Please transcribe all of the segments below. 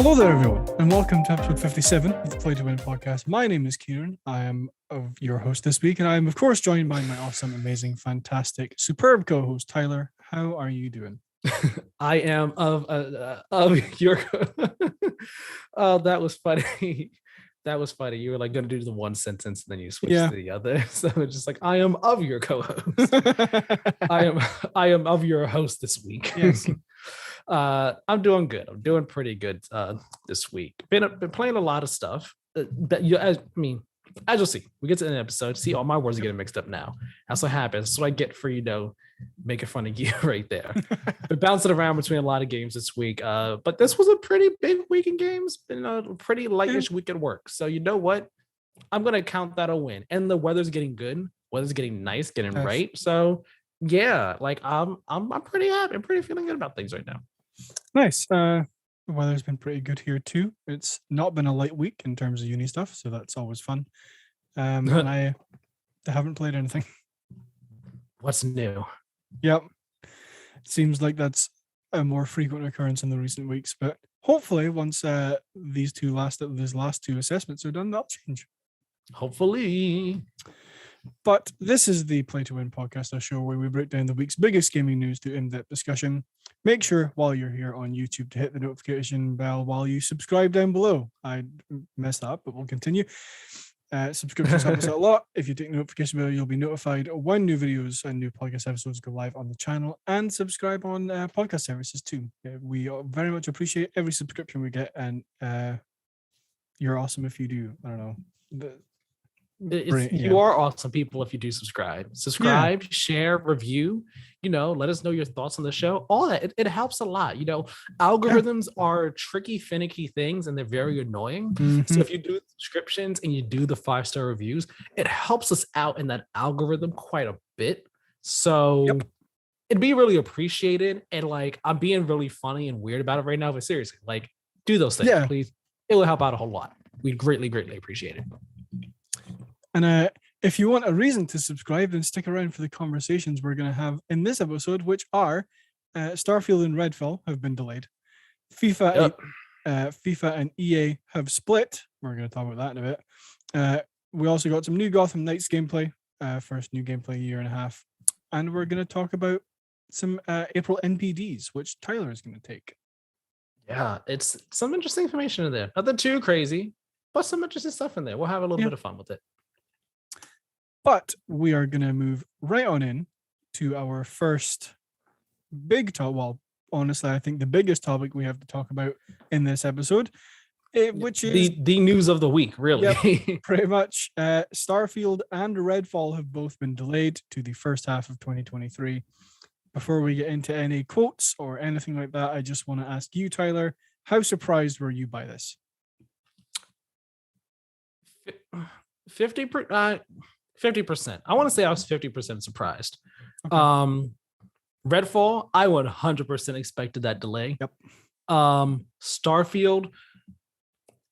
Hello there, everyone, and welcome to episode 57 of the Play to Win podcast. My name is Keiran. I am your host this week, and I am, of course, joined by my awesome, amazing, fantastic, superb co-host, Tyler. How are you doing? I am of your. Oh, that was funny. That was funny. You were like going to do the one sentence, and then you switched to the other. So it's just like, I am of your co-host. I am of your host this week. Yes. I'm doing good. I'm doing pretty good this week. Been playing a lot of stuff. As you'll see, we get to the episode. See, all my words are getting mixed up now. That's what happens. That's what I get for making fun of you right there. Been bouncing around between a lot of games this week. But this was a pretty big week in games. Been a pretty lightish week at work. So you know what? I'm gonna count that a win. And the weather's getting good. Weather's getting nice, getting right. So yeah, like I'm pretty happy. I'm pretty feeling good about things right now. Nice. The weather's been pretty good here too. It's not been a light week in terms of uni stuff, so that's always fun. And I haven't played anything. What's new? Yep. Seems like that's a more frequent occurrence in the recent weeks, but hopefully once these last two assessments are done, that'll change. Hopefully. But this is the Play to Win podcast, a show where we break down the week's biggest gaming news to in-depth discussion. Make sure while you're here on YouTube to hit the notification bell while you subscribe down below. I messed that up, but we'll continue. Subscriptions help us out a lot. If you take the notification bell, you'll be notified when new videos and new podcast episodes go live on the channel, and subscribe on podcast services too. We very much appreciate every subscription we get, and you're awesome if you do. I don't know. You are awesome people if you do subscribe, share, review, let us know your thoughts on the show. All that it helps a lot. Algorithms are tricky, finicky things, and they're very annoying. So if you do subscriptions and you do the 5-star reviews, it helps us out in that algorithm quite a bit. So it'd be really appreciated. And like, I'm being really funny and weird about it right now, but seriously, like, do those things, please. It will help out a whole lot. We'd greatly appreciate it. And if you want a reason to subscribe, then stick around for the conversations we're going to have in this episode, which are Starfield and Redfall have been delayed. FIFA and EA have split. We're going to talk about that in a bit. We also got some new Gotham Knights gameplay, first new gameplay year and a half. And we're going to talk about some April NPDs, which Tyler is going to take. Yeah, it's some interesting information in there. Nothing too crazy, but some interesting stuff in there. We'll have a little bit of fun with it. But we are going to move right on in to our first big topic. Well, honestly, I think the biggest topic we have to talk about in this episode, which is the news of the week, really. Yep, pretty much. Starfield and Redfall have both been delayed to the first half of 2023. Before we get into any quotes or anything like that, I just want to ask you, Tyler, how surprised were you by this? 50%. I want to say I was 50% surprised. Okay. Redfall, I 100% expected that delay. Yep. Starfield,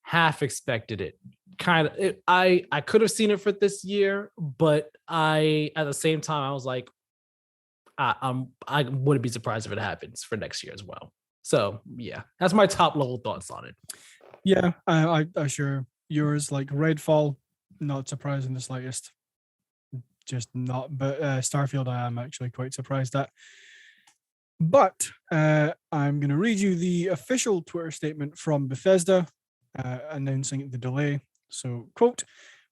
half expected it. I could have seen it for this year, but at the same time I was like, I wouldn't be surprised if it happens for next year as well. So yeah, that's my top level thoughts on it. Yeah, I sure yours, like Redfall, not surprised in the slightest. Just not, but Starfield I am actually quite surprised at. But I'm going to read you the official Twitter statement from Bethesda announcing the delay. So, quote,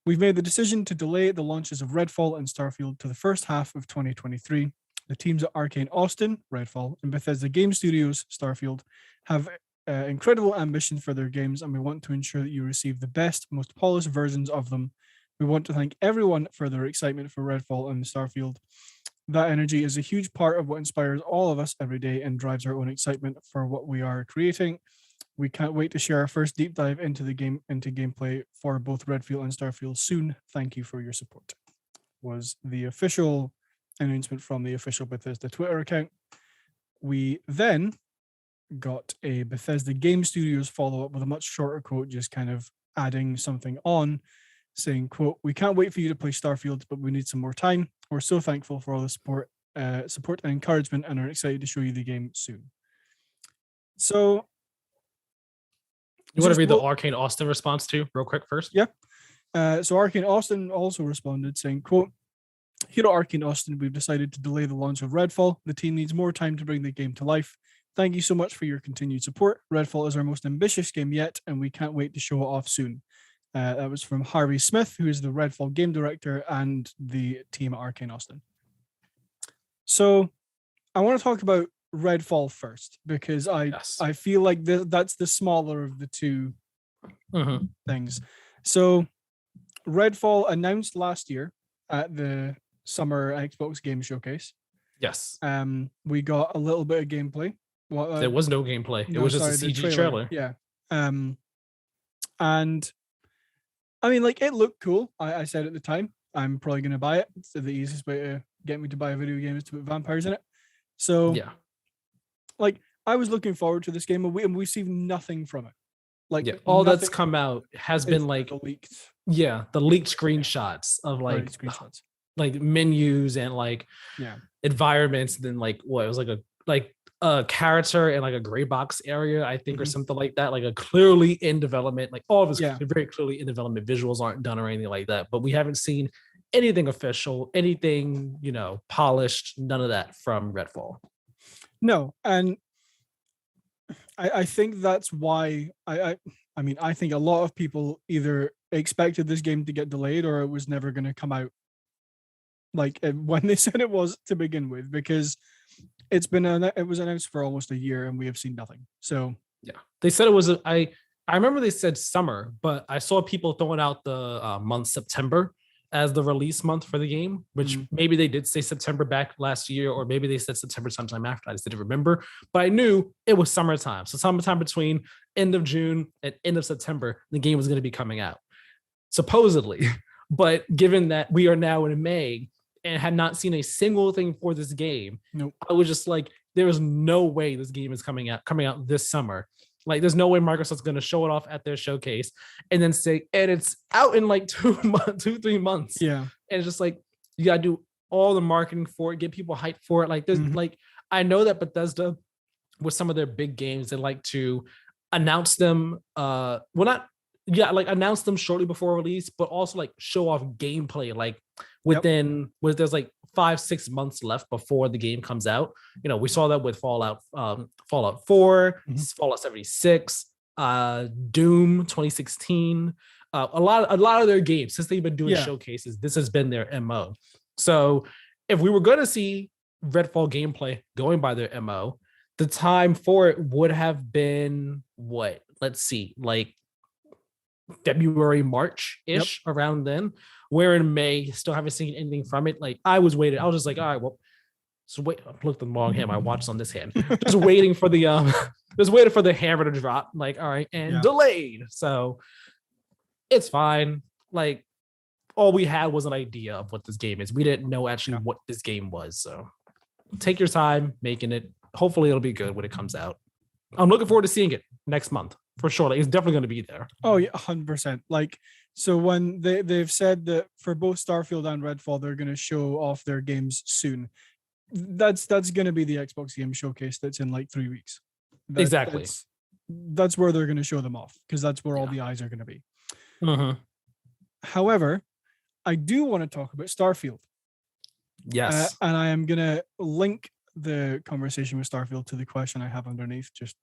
"We've made the decision to delay the launches of Redfall and Starfield to the first half of 2023. The teams at Arcane Austin, Redfall, and Bethesda Game Studios, Starfield, have incredible ambition for their games, and we want to ensure that you receive the best, most polished versions of them. We want to thank everyone for their excitement for Redfall and Starfield. That energy is a huge part of what inspires all of us every day and drives our own excitement for what we are creating. We can't wait to share our first deep dive into gameplay for both Redfall and Starfield soon. Thank you for your support." Was the official announcement from the official Bethesda Twitter account. We then got a Bethesda Game Studios follow-up with a much shorter quote, just kind of adding something on, saying, quote, "We can't wait for you to play Starfield, but we need some more time. We're so thankful for all the support and encouragement, and are excited to show you the game soon." So You want to read the Well, Arcane Austin response too, real quick first? Yeah. So Arcane Austin also responded saying, quote, "Here at Arcane Austin, we've decided to delay the launch of Redfall. The team needs more time to bring the game to life. Thank you so much for your continued support. Redfall is our most ambitious game yet, and we can't wait to show it off soon." That was from Harvey Smith, who is the Redfall game director and the team at Arcane Austin. So I want to talk about Redfall first, because I feel like that's the smaller of the two things. So Redfall announced last year at the summer Xbox Game Showcase. Yes. We got a little bit of gameplay. There was no gameplay. It was just a CG trailer. Yeah. And I mean, like, it looked cool. I said at the time, I'm probably going to buy it. It's the easiest way to get me to buy a video game is to put vampires in it. So, yeah, like, I was looking forward to this game, and we've seen nothing from it. Like, all that's come out has been like leaked. Yeah, the leaked screenshots of like like menus and like environments. And then like what it was like a character in like a gray box area, I think, or something like that. Like a clearly in development, like all of us very clearly in development. Visuals aren't done or anything like that, but we haven't seen anything official, anything polished, none of that from Redfall. No, and I think that's why I mean, I think a lot of people either expected this game to get delayed or it was never going to come out like when they said it was to begin with, because it was announced for almost a year and we have seen nothing. So yeah, they said it was I remember they said summer, but I saw people throwing out the month September as the release month for the game, which maybe they did say September back last year, or maybe they said September sometime after. I just didn't remember, but I knew it was summertime. So sometime between end of June and end of September, the game was going to be coming out, supposedly. But given that we are now in May and had not seen a single thing for this game, I was just like, there is no way this game is coming out this summer. Like, there's no way Microsoft's going to show it off at their showcase and then say, and it's out in like 3 months. Yeah. And it's just like, you got to do all the marketing for it, get people hyped for it. Like, there's like, I know that Bethesda, with some of their big games, they like to announce them, announce them shortly before release, but also like show off gameplay, like where there's like 5-6 months left before the game comes out. We saw that with Fallout 4, Fallout 76, Doom 2016, a lot of their games, since they've been doing showcases, this has been their MO. So if we were going to see Redfall gameplay going by their MO, the time for it would have been what? Let's see, like February, March-ish, around then. Where in May, still haven't seen anything from it. Like, I was just like, all right, well, so wait, I looked at the wrong hand. I watched on this hand. Just waiting for the hammer to drop. Like, all right, and delayed. So it's fine. Like, all we had was an idea of what this game is. We didn't know actually what this game was. So take your time making it. Hopefully it'll be good when it comes out. I'm looking forward to seeing it next month for sure. Like, it's definitely going to be there. Oh yeah, 100%. Like, so when they've said that for both Starfield and Redfall, they're going to show off their games soon. That's going to be the Xbox Game Showcase that's in like 3 weeks. Exactly. That's where they're going to show them off, because that's where all the eyes are going to be. However, I do want to talk about Starfield. Yes. And I am going to link the conversation with Starfield to the question I have underneath just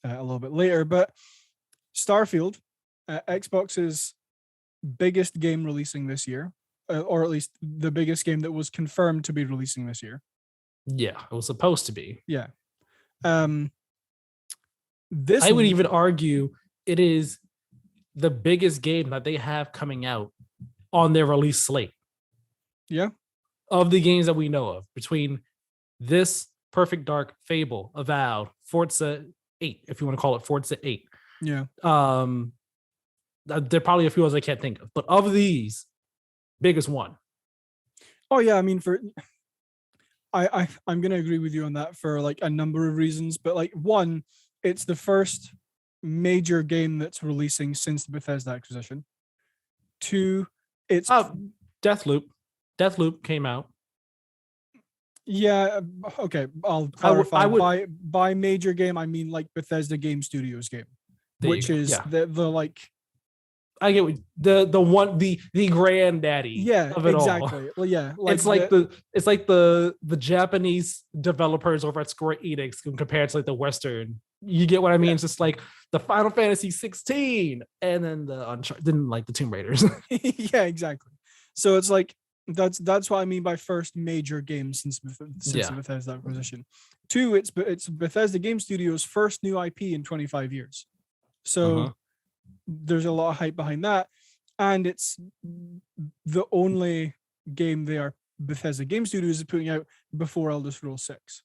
a little bit later. But Starfield, Xbox's biggest game releasing this year, or at least the biggest game that was confirmed to be releasing this year. Yeah, it was supposed to be. Yeah. I would even argue it is the biggest game that they have coming out on their release slate. Yeah. Of the games that we know of, between this, Perfect Dark, Fable, Avowed, Forza 8, if you want to call it Forza 8. Yeah. There are probably a few others I can't think of, but of these, biggest one. Oh yeah, I mean, I'm gonna agree with you on that for like a number of reasons, but like, one, it's the first major game that's releasing since the Bethesda acquisition. 2, it's Deathloop. Deathloop came out. Yeah, okay. I'll clarify. By major game, I mean like Bethesda Game Studios game. which is the like. I get the granddaddy Yeah, of it exactly. all. Well, yeah, It's like the Japanese developers over at Square Enix compared to like the Western. You get what I mean? Yeah. It's just like the Final Fantasy 16 and then the Uncharted, didn't like the Tomb Raiders. Yeah, exactly. So it's like that's what I mean by first major game since the Bethesda acquisition. Two, it's Bethesda Game Studios' first new IP in 25 years. So there's a lot of hype behind that, and it's the only game Bethesda Game Studios is putting out before Elder Scrolls 6.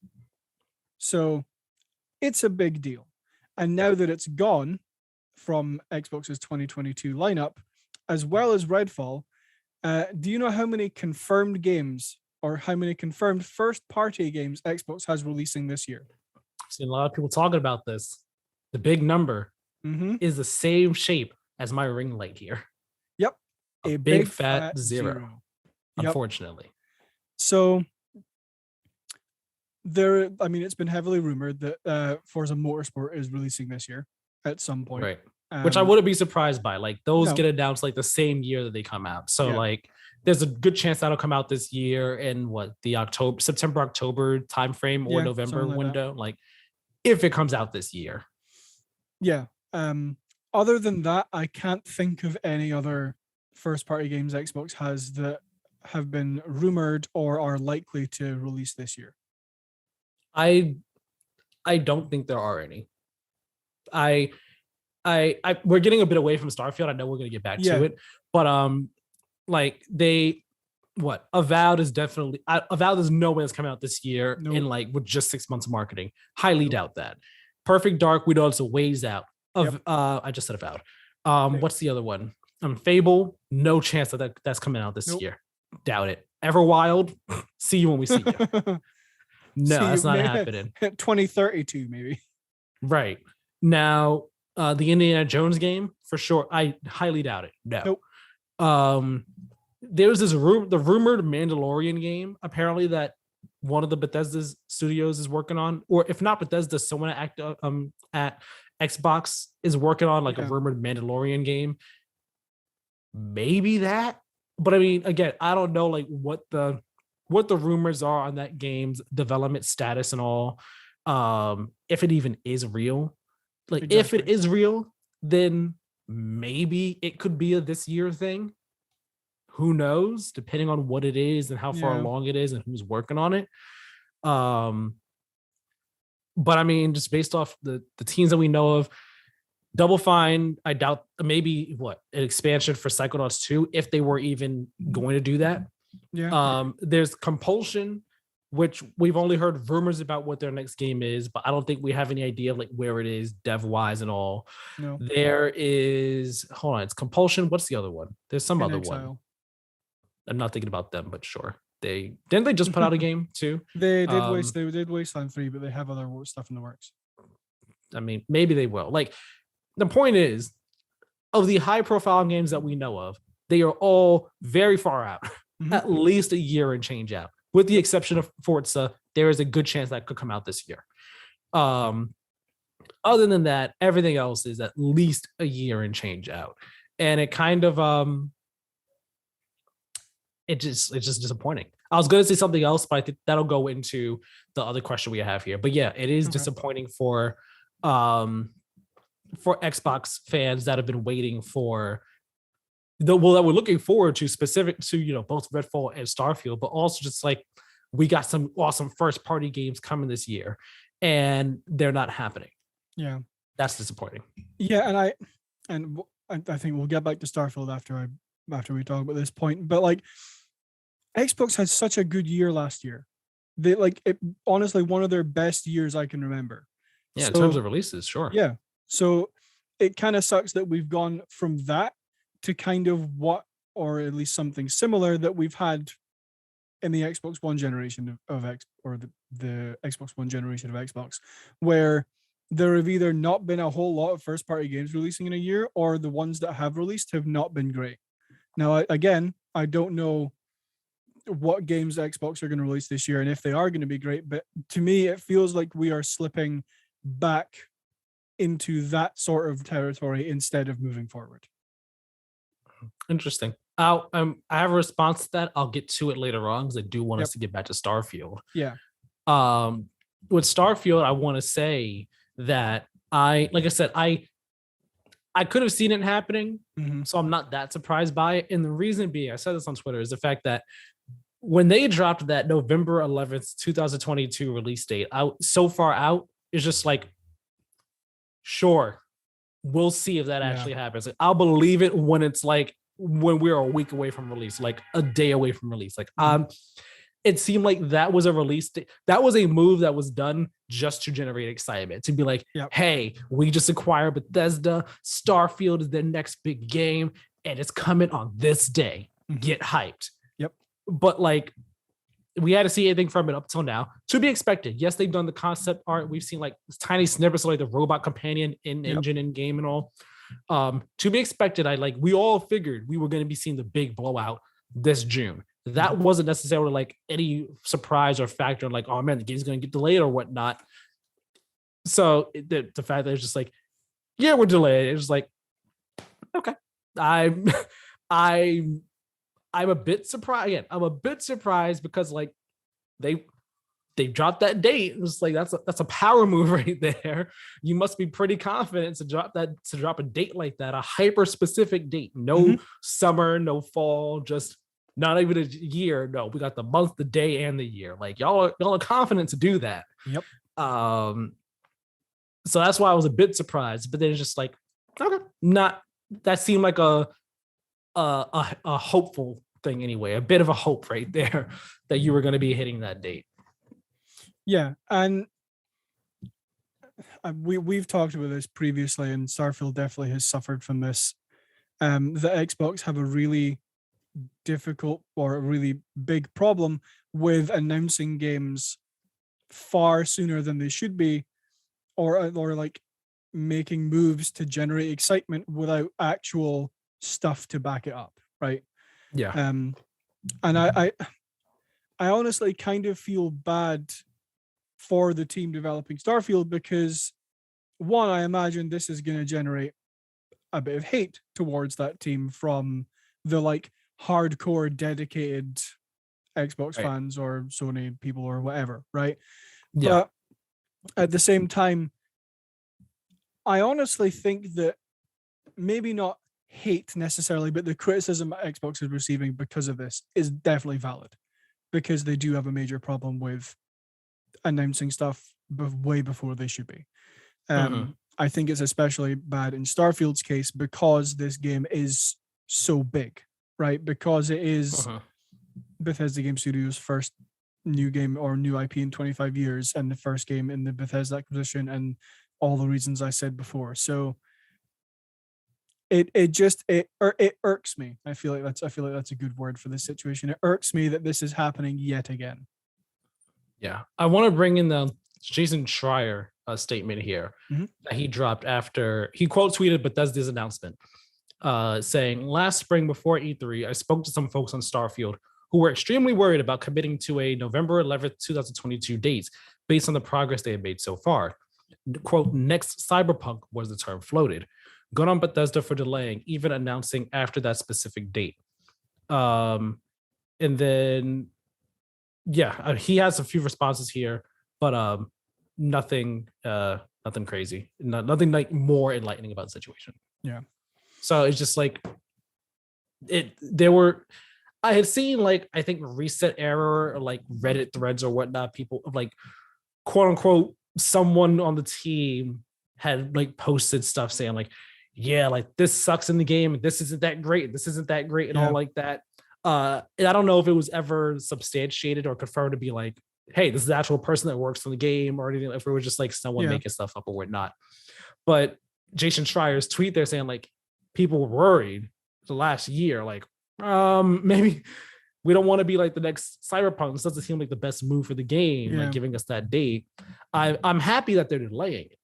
So it's a big deal. And now that it's gone from Xbox's 2022 lineup, as well as Redfall, do you know how many confirmed games or how many confirmed first-party games Xbox has releasing this year? I've seen a lot of people talking about this. The big number is the same shape as my ring light here. Yep. A big fat zero. Yep. Unfortunately. So it's been heavily rumored that Forza Motorsport is releasing this year at some point. Right. Which I wouldn't be surprised by. Like those get announced like the same year that they come out. So like there's a good chance that'll come out this year in the September, October timeframe or November window. Like if it comes out this year. Yeah. Other than that, I can't think of any other first-party games Xbox has that have been rumored or are likely to release this year. I don't think there are any. We're getting a bit away from Starfield. I know we're gonna get back to it, but Avowed is definitely Avowed is no way that's coming out this year in with just 6 months of marketing. Highly doubt that. Perfect Dark, we know it's a ways out. I just said Avowed. What's the other one? Fable, no chance that's coming out this year. Doubt it. Everwild, see you when we see you. No, that's not happening. 2032, maybe. Right. Now, the Indiana Jones game, for sure. I highly doubt it. No. Nope. There's the rumored Mandalorian game, apparently, that one of the Bethesda studios is working on, or if not Bethesda, someone at Xbox is working on a rumored Mandalorian game. Maybe that. But I mean, again, I don't know what the rumors are on that game's development status and all. If it even is real. If it is real, then maybe it could be a this year thing. Who knows? Depending on what it is and how far along it is and who's working on it. But I mean, just based off the teams that we know of, Double Fine, I doubt maybe an expansion for Psychonauts 2 if they were even going to do that. Yeah. There's Compulsion, which we've only heard rumors about what their next game is, but I don't think we have any idea of where it is dev wise and all. No. There is it's Compulsion. What's the other one? There's some other one. I'm not thinking about them, but sure. They just put out a game too. They did Wasteland 3, but they have other stuff in the works. I mean, maybe they will. The point is, of the high profile games that we know of, they are all very far out, at least a year and change out. With the exception of Forza, there is a good chance that could come out this year. Other than that, everything else is at least a year and change out. And it kind of it's just disappointing. I was going to say something else, but I think that'll go into the other question we have here. But yeah, it is disappointing for Xbox fans that have been waiting for that we're looking forward to, specific to both Redfall and Starfield, but also just we got some awesome first party games coming this year and they're not happening. Yeah, that's disappointing. Yeah, and I think we'll get back to Starfield after we talk about this point, but Xbox had such a good year last year. They honestly one of their best years I can remember. Yeah, in terms of releases, sure. Yeah. So it kind of sucks that we've gone from that to kind of or at least something similar that we've had in the Xbox One generation of the Xbox One generation of Xbox, where there have either not been a whole lot of first party games releasing in a year, or the ones that have released have not been great. Now, I don't know what games Xbox are going to release this year and if they are going to be great, but to me, it feels like we are slipping back into that sort of territory instead of moving forward. Interesting. I have a response to that. I'll get to it later on because I do want us to get back to Starfield. Yeah. With Starfield, I want to say that like I said, I could have seen it happening, so I'm not that surprised by it. And the reason being, I said this on Twitter, is the fact that when they dropped that November 11th, 2022 release date out so far out, it's just like, sure, we'll see if that actually happens. Like, I'll believe it when it's like when we're a week away from release, like a day away from release. Like, it seemed like that was a release date. That was a move that was done just to generate excitement, to be like, hey, we just acquired Bethesda. Starfield is their next big game, and it's coming on this day. Get hyped. Yep. But like, we had to see anything from it up till now. To be expected. Yes, they've done the concept art. We've seen like tiny snippets of like the robot companion in engine in game and all. To be expected. We all figured we were going to be seeing the big blowout this June. That wasn't necessarily like any surprise or factor like, oh man, the game's going to get delayed or whatnot. So the fact that it's just like, yeah, we're delayed. It's just like, okay. I'm a bit surprised. Again, I'm a bit surprised because like they dropped that date. It's like that's a power move right there. You must be pretty confident to drop a date like that, a hyper specific date. No summer, no fall, just not even a year. No, we got the month, the day, and the year. Like y'all are confident to do that. Yep. So that's why I was a bit surprised. But then it's just like, okay, that seemed like a hopeful thing anyway. A bit of a hope right there that you were going to be hitting that date. Yeah, and we've talked about this previously, and Starfield definitely has suffered from this. The Xbox have a really difficult or a really big problem with announcing games far sooner than they should be, or like making moves to generate excitement without actual stuff to back it up, right? Yeah. And I honestly kind of feel bad for the team developing Starfield because, one, I imagine this is going to generate a bit of hate towards that team from the like hardcore dedicated Xbox fans or Sony people or whatever, right? Yeah. But at the same time, I honestly think that maybe not hate necessarily, but the criticism Xbox is receiving because of this is definitely valid, because they do have a major problem with announcing stuff way before they should be. I think it's especially bad in Starfield's case because this game is so big, right? Because it is Bethesda Game Studios' first new game or new IP in 25 years and the first game in the Bethesda acquisition and all the reasons I said before. So it irks me. I feel like that's a good word for this situation. It irks me that this is happening yet again. Yeah. I want to bring in the Jason Schreier statement here that he dropped after he quote tweeted Bethesda's announcement, saying, last spring before E3, I spoke to some folks on Starfield who were extremely worried about committing to a November 11th, 2022 date based on the progress they had made so far. Quote, next Cyberpunk was the term floated. Good on Bethesda for delaying, even announcing after that specific date. And then, yeah, he has a few responses here, but nothing crazy, nothing like more enlightening about the situation. Yeah. So it's just like I had seen like, I think Reset Error or like Reddit threads or whatnot, people like quote unquote, someone on the team had like posted stuff saying like, yeah, like this sucks in the game. This isn't that great. This isn't that great and all like that. And I don't know if it was ever substantiated or confirmed to be like, hey, this is the actual person that works on the game or anything. If it was just like someone making stuff up or whatnot. But Jason Schreier's tweet there saying like people were worried the last year, like maybe we don't want to be like the next Cyberpunk. This doesn't seem like the best move for the game, like giving us that date. I'm happy that they're delaying it.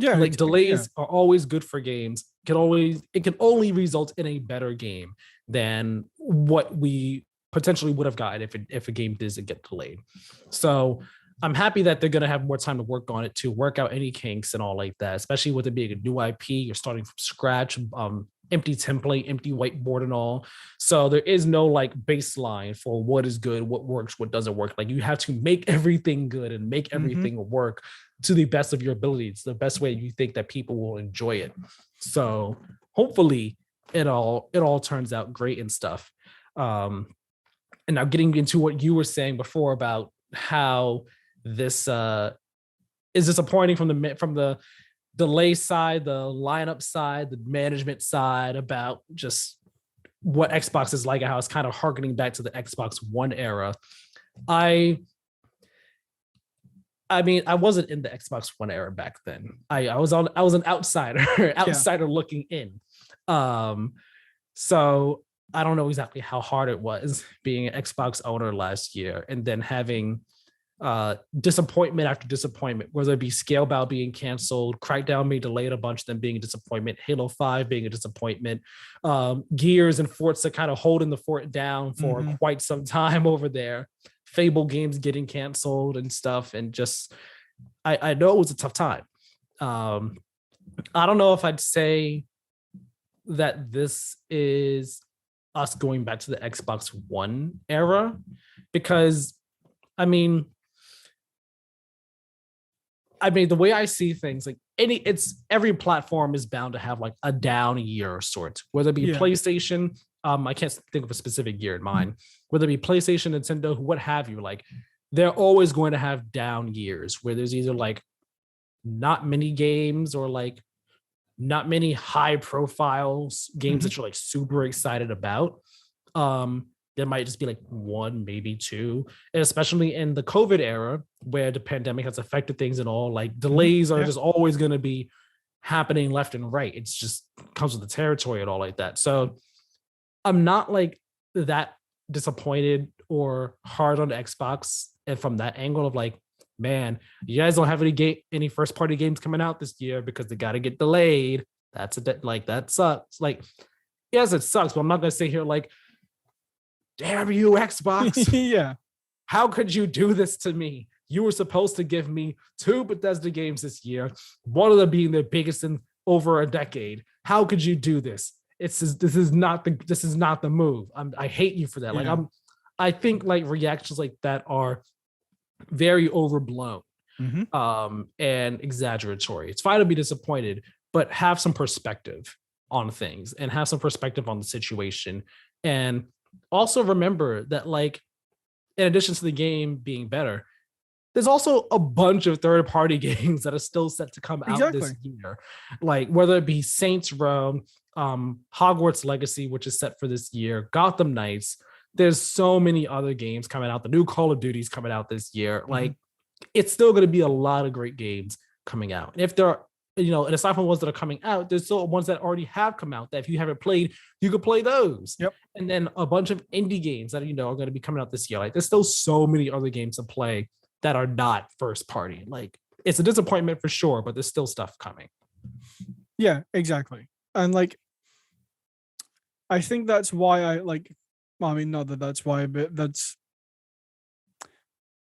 Yeah, like delays are always good for games. It can only result in a better game than what we potentially would have gotten if a game doesn't get delayed. So I'm happy that they're gonna have more time to work on it to work out any kinks and all like that, especially with it being a new IP. You're starting from scratch, empty template, empty whiteboard, and all. So there is no like baseline for what is good, what works, what doesn't work. Like you have to make everything good and make everything work to the best of your abilities, the best way you think that people will enjoy it. So hopefully it all turns out great and stuff. And now getting into what you were saying before about how this is disappointing from the delay side, the lineup side, the management side, about just what Xbox is like and how it's kind of harkening back to the Xbox One era. I mean, I wasn't in the Xbox One era back then. I was an outsider looking in. So I don't know exactly how hard it was being an Xbox owner last year and then having disappointment after disappointment, whether it be Scalebound being canceled, Crackdown being delayed a bunch, then being a disappointment, Halo 5 being a disappointment, Gears and Forza kind of holding the fort down for quite some time over there, Fable games getting canceled and stuff, and just I know it was a tough time. I don't know if I'd say that this is us going back to the Xbox One era, because I mean, the way I see things, like every platform is bound to have like a down year of sorts, whether it be PlayStation. I can't think of a specific year in mind, whether it be PlayStation, Nintendo, what have you. Like they're always going to have down years where there's either like not many games or like not many high profiles games that you're like super excited about. There might just be like one, maybe two, and especially in the COVID era where the pandemic has affected things and all, like delays are just always going to be happening left and right. It's just comes with the territory and all like that. So I'm not like that disappointed or hard on the Xbox, and from that angle of like, man, you guys don't have any first party games coming out this year because they got to get delayed. That sucks. Like, yes, it sucks, but I'm not going to sit here like, damn you, Xbox. How could you do this to me? You were supposed to give me 2 Bethesda games this year, one of them being the biggest in over a decade. How could you do this? This is not the move. I hate you for that. Like I think like reactions like that are very overblown and exaggeratory. It's fine to be disappointed, but have some perspective on things and have some perspective on the situation. And also remember that, like, in addition to the game being better, there's also a bunch of third-party games that are still set to come out this year. Like, whether it be Saints Row, Hogwarts Legacy, which is set for this year, Gotham Knights. There's so many other games coming out. The new Call of Duty's coming out this year. Like, it's still going to be a lot of great games coming out. And if there are, and aside from ones that are coming out, there's still ones that already have come out that if you haven't played, you could play those. And then a bunch of indie games that, are going to be coming out this year. Like, there's still so many other games to play that are not first party. Like, it's a disappointment for sure, but there's still stuff coming. Yeah, exactly. And like, I think that's why not that that's why, but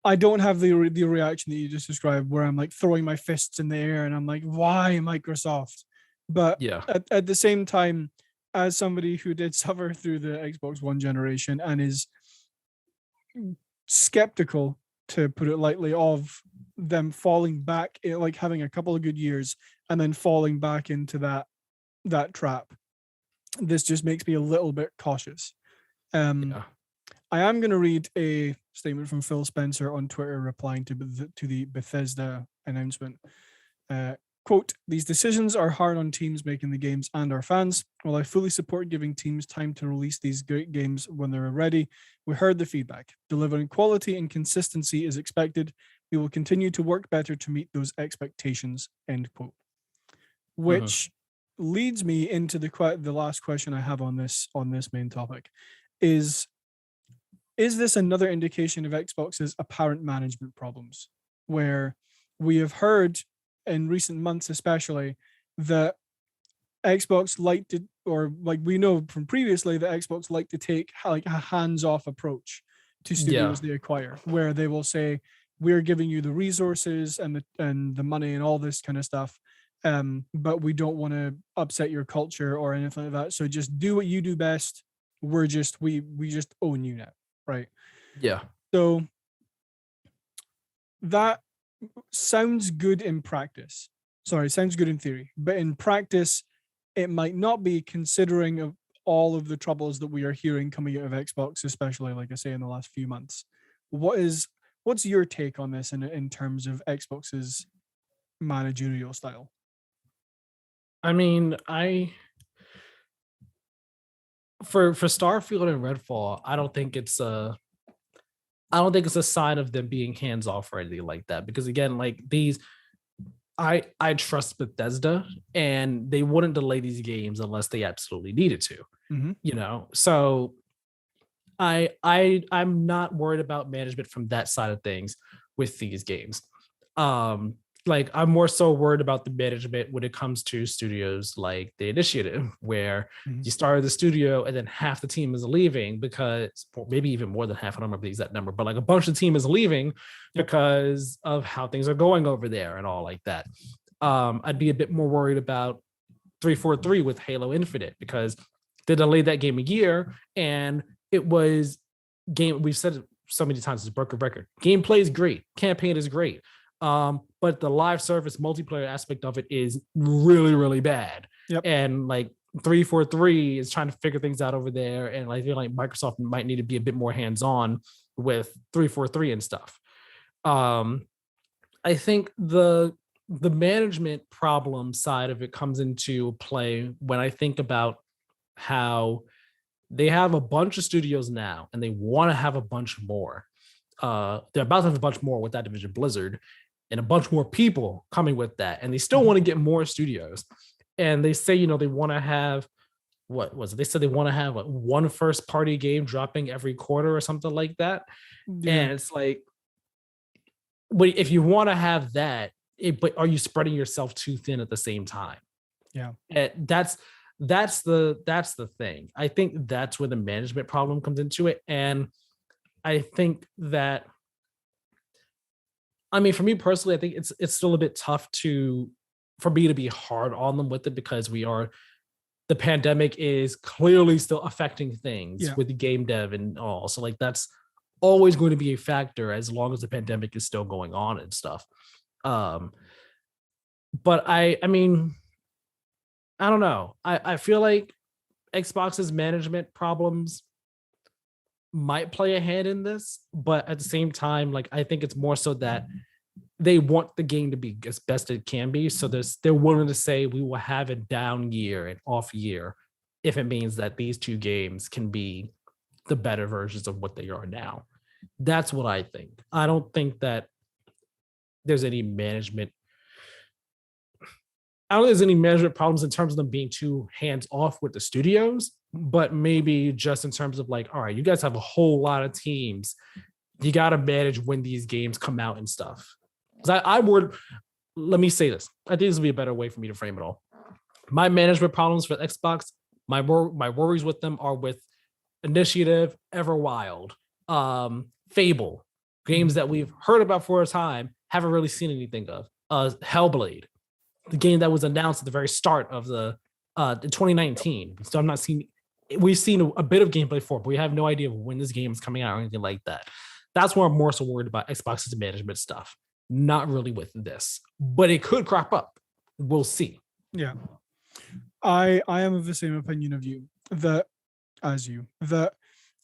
I don't have the reaction that you just described, where I'm like throwing my fists in the air and I'm like, why Microsoft? But at the same time, as somebody who did suffer through the Xbox One generation and is skeptical, to put it lightly, of them falling back, like having a couple of good years and then falling back into that trap, this just makes me a little bit cautious. I am going to read a statement from Phil Spencer on Twitter replying to the Bethesda announcement. Quote, "These decisions are hard on teams making the games and our fans. While I fully support giving teams time to release these great games when they're ready, we heard the feedback. Delivering quality and consistency is expected. We will continue to work better to meet those expectations," end quote. Which leads me into the last question I have on this main topic. Is this another indication of Xbox's apparent management problems, where we have heard in recent months especially that Xbox liked to, or like we know from previously that Xbox like to take like a hands-off approach to studios they acquire, where they will say, we're giving you the resources and the money and all this kind of stuff, but we don't want to upset your culture or anything like that. So just do what you do best. We just own you now, right? Yeah. So that sounds good in practice. Sorry, sounds good in theory, but in practice, it might not be, considering of all of the troubles that we are hearing coming out of Xbox, especially like I say in the last few months. What's your take on this in terms of Xbox's managerial style? I mean, for Starfield and Redfall, I don't think it's a sign of them being hands off or anything like that. Because again, like these, I trust Bethesda, and they wouldn't delay these games unless they absolutely needed to. Mm-hmm. So I'm not worried about management from that side of things with these games. Like I'm more so worried about the management when it comes to studios like The Initiative, where you started the studio and then half the team is leaving because, or maybe even more than half, I don't remember the exact number, but like a bunch of the team is leaving because of how things are going over there and all like that. I'd be a bit more worried about 343 with Halo Infinite, because they delayed that game a year, and it was we've said it so many times, it's a broken record. Gameplay is great, campaign is great. But the live service multiplayer aspect of it is really, really bad. Yep. And like 343 is trying to figure things out over there. And I feel like Microsoft might need to be a bit more hands-on with 343 and stuff. I think the management problem side of it comes into play when I think about how they have a bunch of studios now and they want to have a bunch more. They're about to have a bunch more with that division Blizzard, and a bunch more people coming with that, and they still want to get more studios. And they say, they want to have, what was it? They said they want to have like one first party game dropping every quarter or something like that. Yeah. And it's like, but if you want to have that, but are you spreading yourself too thin at the same time? Yeah, and that's the thing. I think that's where the management problem comes into it. And I think that, I mean, for me personally, I think it's still a bit tough for me to be hard on them with it, because the pandemic is clearly still affecting things with the game dev and all. So like that's always going to be a factor as long as the pandemic is still going on and stuff. But I mean, I don't know. I feel like Xbox's management problems might play a hand in this, but at the same time, like I think it's more so that they want the game to be as best it can be. So they're willing to say we will have a down year, an off year, if it means that these two games can be the better versions of what they are now. That's what I think. I don't think that there's any management. I don't think there's any management problems in terms of them being too hands off with the studios, but maybe just in terms of like, all right, you guys have a whole lot of teams. You got to manage when these games come out and stuff. Because let me say this. I think this would be a better way for me to frame it all. My management problems for Xbox, my worries with them are with Initiative, Everwild, Fable, games that we've heard about for a time, haven't really seen anything of. Hellblade, the game that was announced at the very start of the 2019. So I'm not seeing. We've seen a bit of gameplay for it, but we have no idea when this game is coming out or anything like that. That's where I'm more so worried about Xbox's management stuff. Not really with this, but it could crop up. We'll see. Yeah, I am of the same opinion of you that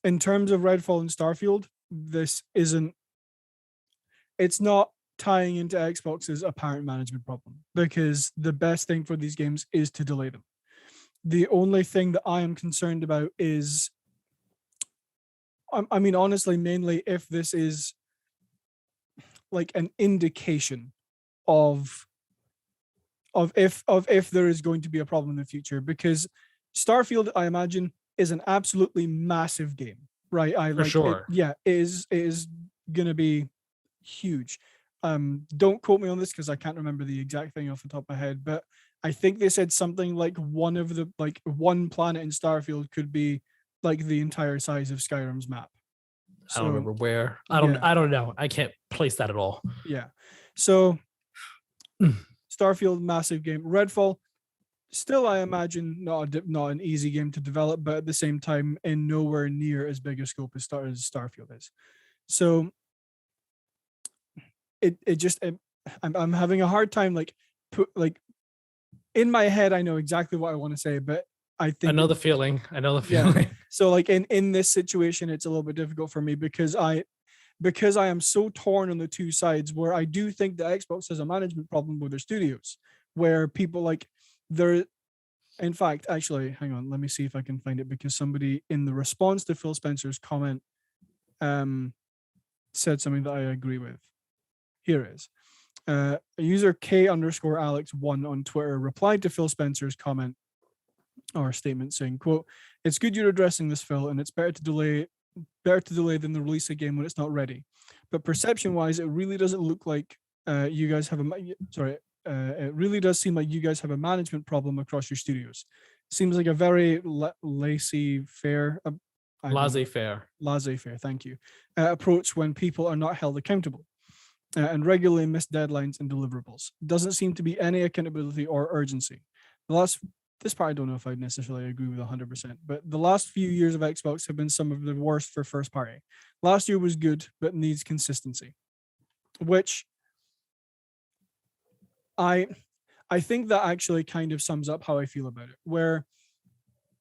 in terms of Redfall and Starfield, it's not tying into Xbox's apparent management problem, because the best thing for these games is to delay them. The only thing that I am concerned about is, I mean, honestly, mainly if this is like an indication of if there is going to be a problem in the future, because Starfield, I imagine, is an absolutely massive game, right? For sure. It is gonna be huge. Don't quote me on this because I can't remember the exact thing off the top of my head, but I think they said something like one planet in Starfield could be like the entire size of Skyrim's map. I don't remember where. I don't know. I can't place that at all. Yeah. So Starfield, massive game. Redfall, still, I imagine not an easy game to develop, but at the same time, in nowhere near as big a scope as Starfield is. So I'm having a hard time in my head. I know exactly what I want to say, but I think I know the feeling. Yeah. So like in this situation, it's a little bit difficult for me because I am so torn on the two sides, where I do think that Xbox has a management problem with their studios, where people in fact, actually, hang on, let me see if I can find it, because somebody in the response to Phil Spencer's comment said something that I agree with. Here it is. A user K_Alex1 on Twitter replied to Phil Spencer's comment or statement saying, quote, "It's good you're addressing this, Phil, and it's better to delay than the release a game when it's not ready. But perception-wise, it really doesn't look like you guys have it really does seem like you guys have a management problem across your studios. Seems like a very laissez-faire, thank you, approach when people are not held accountable and regularly miss deadlines and deliverables. Doesn't seem to be any accountability or urgency. This part I don't know if I necessarily agree with 100%, but the last few years of Xbox have been some of the worst for first party. Last year was good, but needs consistency," which I think that actually kind of sums up how I feel about it, where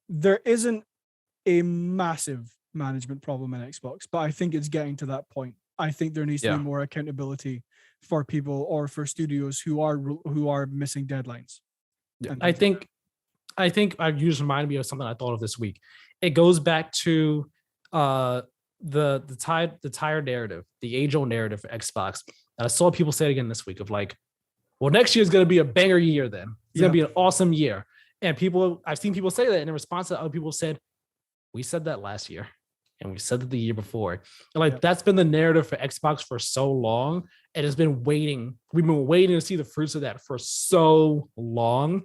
there isn't a massive management problem in Xbox, but I think it's getting to that point. I think there needs to be more accountability for people or for studios who are missing deadlines. Yeah. I think you just reminded me of something I thought of this week. It goes back to the tire narrative, the age-old narrative for Xbox. And I saw people say it again this week of like, well, next year is going to be a banger year then. It's going to be an awesome year. And I've seen people say that, and in response to that, other people said, we said that last year, and we said that the year before. And that's been the narrative for Xbox for so long. And it's been waiting. We've been waiting to see the fruits of that for so long.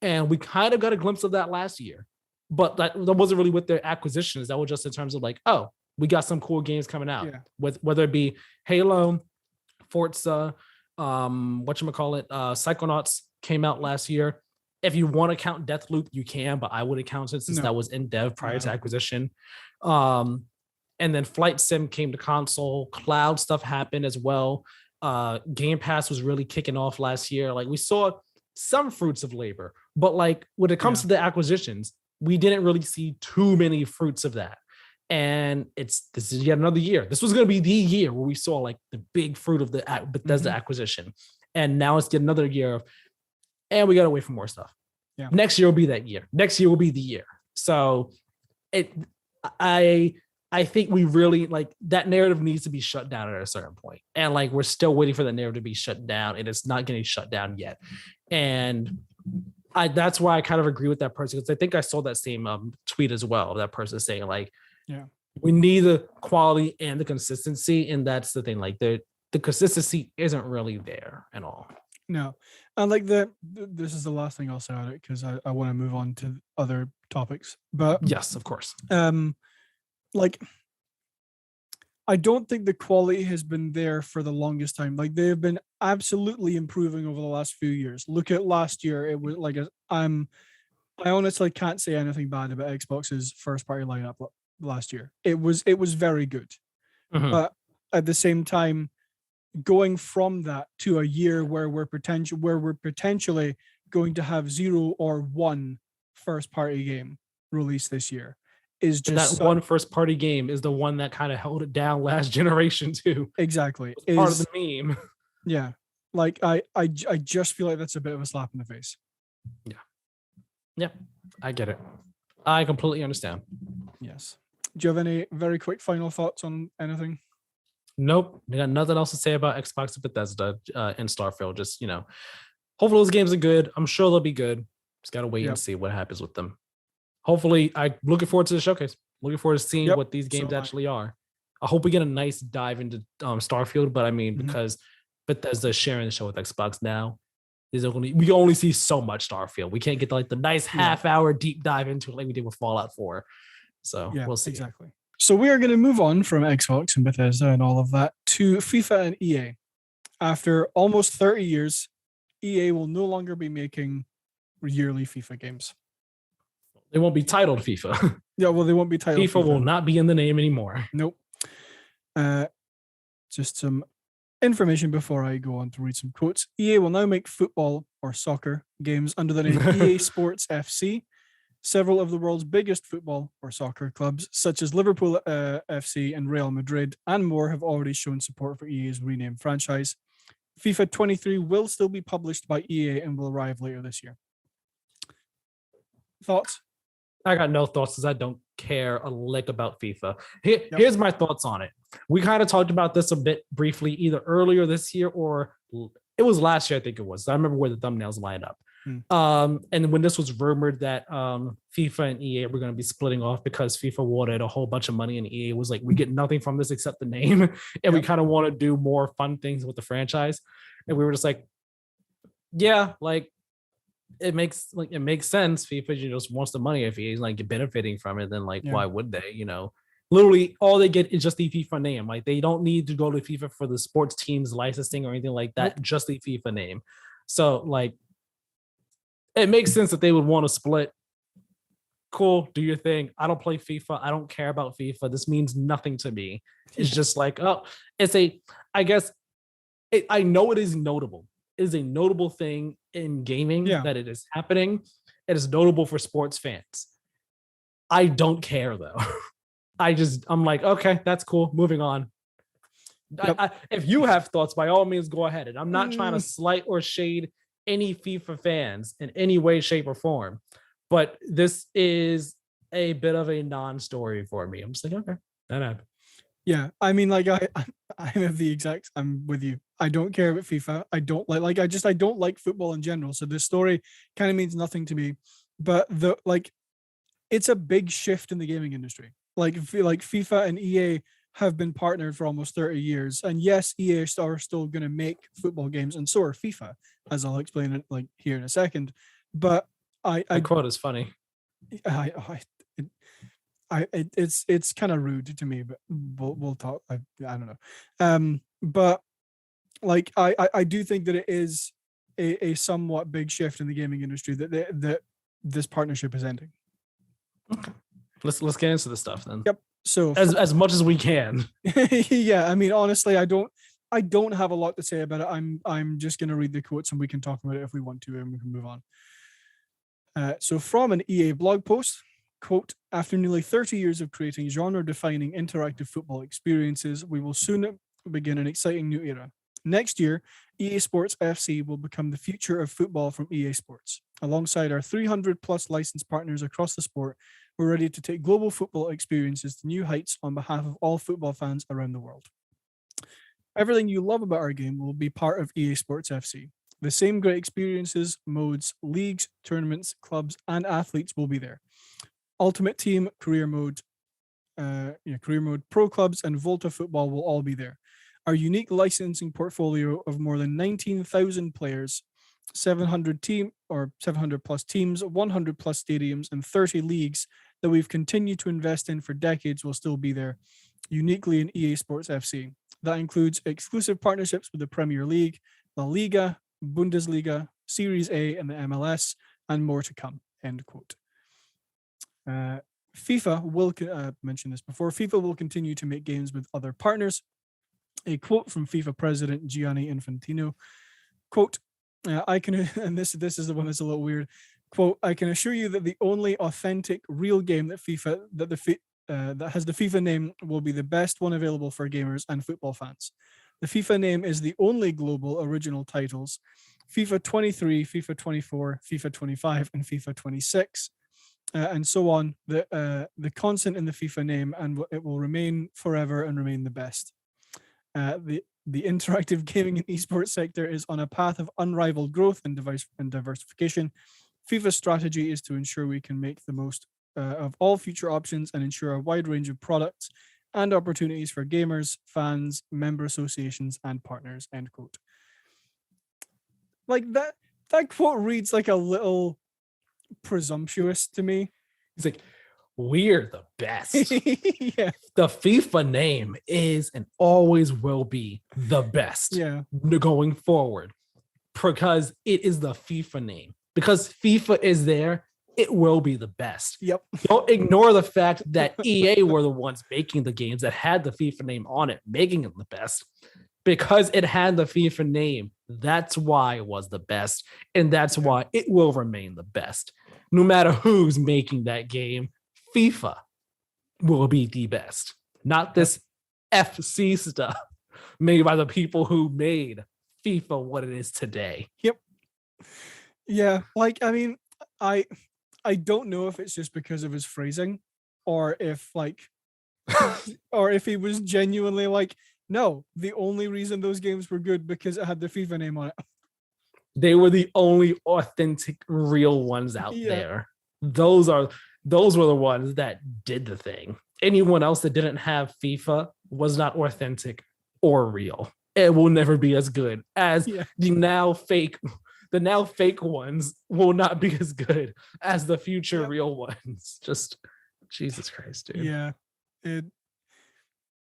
And we kind of got a glimpse of that last year. But that wasn't really with their acquisitions. That was just in terms of like, oh, we got some cool games coming out. Yeah. Whether it be Halo, Forza, Psychonauts came out last year. If you want to count Deathloop, you can, but I wouldn't count it since that was in dev prior to acquisition. And then Flight Sim came to console. Cloud stuff happened as well. Game Pass was really kicking off last year. Like we saw some fruits of labor, but like when it comes to the acquisitions, we didn't really see too many fruits of that. And this is yet another year. This was going to be the year where we saw like the big fruit of the Bethesda acquisition. And now it's yet another year of, and we got to wait for more stuff. Yeah. Next year will be that year. Next year will be the year. So I think we really like that narrative needs to be shut down at a certain point. And like, we're still waiting for the narrative to be shut down, and it's not getting shut down yet. And that's why I kind of agree with that person, because I think I saw that same tweet as well. That person saying like, we need the quality and the consistency. And that's the thing, like the consistency isn't really there at all. No. And like this is the last thing I'll say on it, because I want to move on to other topics. But yes, of course. Like, I don't think the quality has been there for the longest time. Like, they have been absolutely improving over the last few years. Look at last year. It was like I honestly can't say anything bad about Xbox's first party lineup last year. It was very good. But at the same time, going from that to a year where we're potentially going to have 0 or 1 first party game released this year is just one first party game is the one that kind of held it down last generation too. Exactly. It's part of the meme. Yeah. Like I just feel like that's a bit of a slap in the face. Yeah. Yeah. I get it. I completely understand. Yes. Do you have any very quick final thoughts on anything? Nope. I got nothing else to say about Xbox and Bethesda and Starfield. Just, hopefully those games are good. I'm sure they'll be good. Just got to wait and see what happens with them. Hopefully, I'm looking forward to the showcase. Looking forward to seeing what these games actually are. I hope we get a nice dive into Starfield, but I mean, because Bethesda is sharing the show with Xbox now, we can only see so much Starfield. We can't get like the nice half-hour deep dive into it like we did with Fallout 4. So we'll see. Exactly. So we are going to move on from Xbox and Bethesda and all of that to FIFA and EA. After almost 30 years, EA will no longer be making yearly FIFA games. They won't be titled FIFA. Yeah, well, they won't be titled FIFA will not be in the name anymore. Nope. Just some information before I go on to read some quotes. EA will now make football or soccer games under the name EA Sports FC. Several of the world's biggest football or soccer clubs, such as Liverpool FC and Real Madrid and more, have already shown support for EA's renamed franchise. FIFA 23 will still be published by EA and will arrive later this year. Thoughts? I got no thoughts because I don't care a lick about FIFA. Here's my thoughts on it. We kind of talked about this a bit briefly, either earlier this year or it was last year, I think it was. I remember where the thumbnails lined up. And when this was rumored that FIFA and EA were going to be splitting off because FIFA wanted a whole bunch of money and EA was like, we get nothing from this except the name, and we kind of want to do more fun things with the franchise. And we were just like, yeah, like it makes sense. FIFA just wants the money. If EA's like benefiting from it, then why would they? Literally all they get is just the FIFA name. Like they don't need to go to FIFA for the sports teams licensing or anything like that. Just the FIFA name. So it makes sense that they would want to split. Cool, do your thing. I don't play FIFA. I don't care about FIFA. This means nothing to me. It's just I know it is notable. It is a notable thing in gaming that it is happening. It is notable for sports fans. I don't care though. I'm like, okay, that's cool. Moving on. Yep. If you have thoughts, by all means, go ahead. And I'm not trying to slight or shade any FIFA fans in any way, shape, or form. But this is a bit of a non-story for me. I'm just like, okay, that happened. Yeah, I mean, I have the exact. I'm with you. I don't care about FIFA. I don't I don't like football in general. So this story kind of means nothing to me. But it's a big shift in the gaming industry. Like FIFA and EA have been partnered for almost 30 years, and yes, EA are still going to make football games, and so are FIFA, as I'll explain it here in a second. But I quote is funny. It's kind of rude to me, but we'll talk. I don't know. But I do think that it is a somewhat big shift in the gaming industry that this partnership is ending. Okay. Let's get into the stuff then. Yep. So as much as we can. Yeah, I mean, honestly, I don't have a lot to say about it. I'm just gonna read the quotes and we can talk about it if we want to, and we can move on. So from an EA blog post, quote, after nearly 30 years of creating genre-defining interactive football experiences, we will soon begin an exciting new era. Next year, EA Sports FC will become the future of football from EA Sports. Alongside our 300 plus licensed partners across the sport, we're ready to take global football experiences to new heights on behalf of all football fans around the world. Everything you love about our game will be part of EA Sports FC. The same great experiences, modes, leagues, tournaments, clubs, and athletes will be there. Ultimate Team, Career Mode, Pro Clubs, and Volta Football will all be there. Our unique licensing portfolio of more than 19,000 players, 700 plus teams, 100 plus stadiums, and 30 leagues that we've continued to invest in for decades will still be there, uniquely in EA Sports FC. That includes exclusive partnerships with the Premier League, La Liga, Bundesliga, Series A, and the MLS, and more to come. End quote. FIFA will mention this before. FIFA will continue to make games with other partners. A quote from FIFA president Gianni Infantino. Quote, I can, and this is the one that's a little weird. Quote, I can assure you that the only authentic, real game that that has the FIFA name will be the best one available for gamers and football fans. The FIFA name is the only global original titles: FIFA 23, FIFA 24, FIFA 25, and FIFA 26, and so on. The constant in the FIFA name, and it will remain forever and remain the best. The interactive gaming and esports sector is on a path of unrivaled growth and diversification. FIFA's strategy is to ensure we can make the most of all future options and ensure a wide range of products and opportunities for gamers, fans, member associations, and partners. End quote. Like that quote reads like a little presumptuous to me. It's like, we're the best. Yeah. The FIFA name is and always will be the best going forward because it is the FIFA name. Because FIFA is there, it will be the best. Yep. Don't ignore the fact that EA were the ones making the games that had the FIFA name on it, making it the best. Because it had the FIFA name, that's why it was the best. And that's why it will remain the best. No matter who's making that game, FIFA will be the best. Not this FC stuff made by the people who made FIFA what it is today. Yep. Yeah, like, I mean, I don't know if it's just because of his phrasing or if like or if he was genuinely like, no, the only reason those games were good because it had the FIFA name on it. They were the only authentic, real ones out there. Those were the ones that did the thing. Anyone else that didn't have FIFA was not authentic or real. It will never be as good as the now fake ones will not be as good as the future real ones. Just Jesus Christ, dude. Yeah.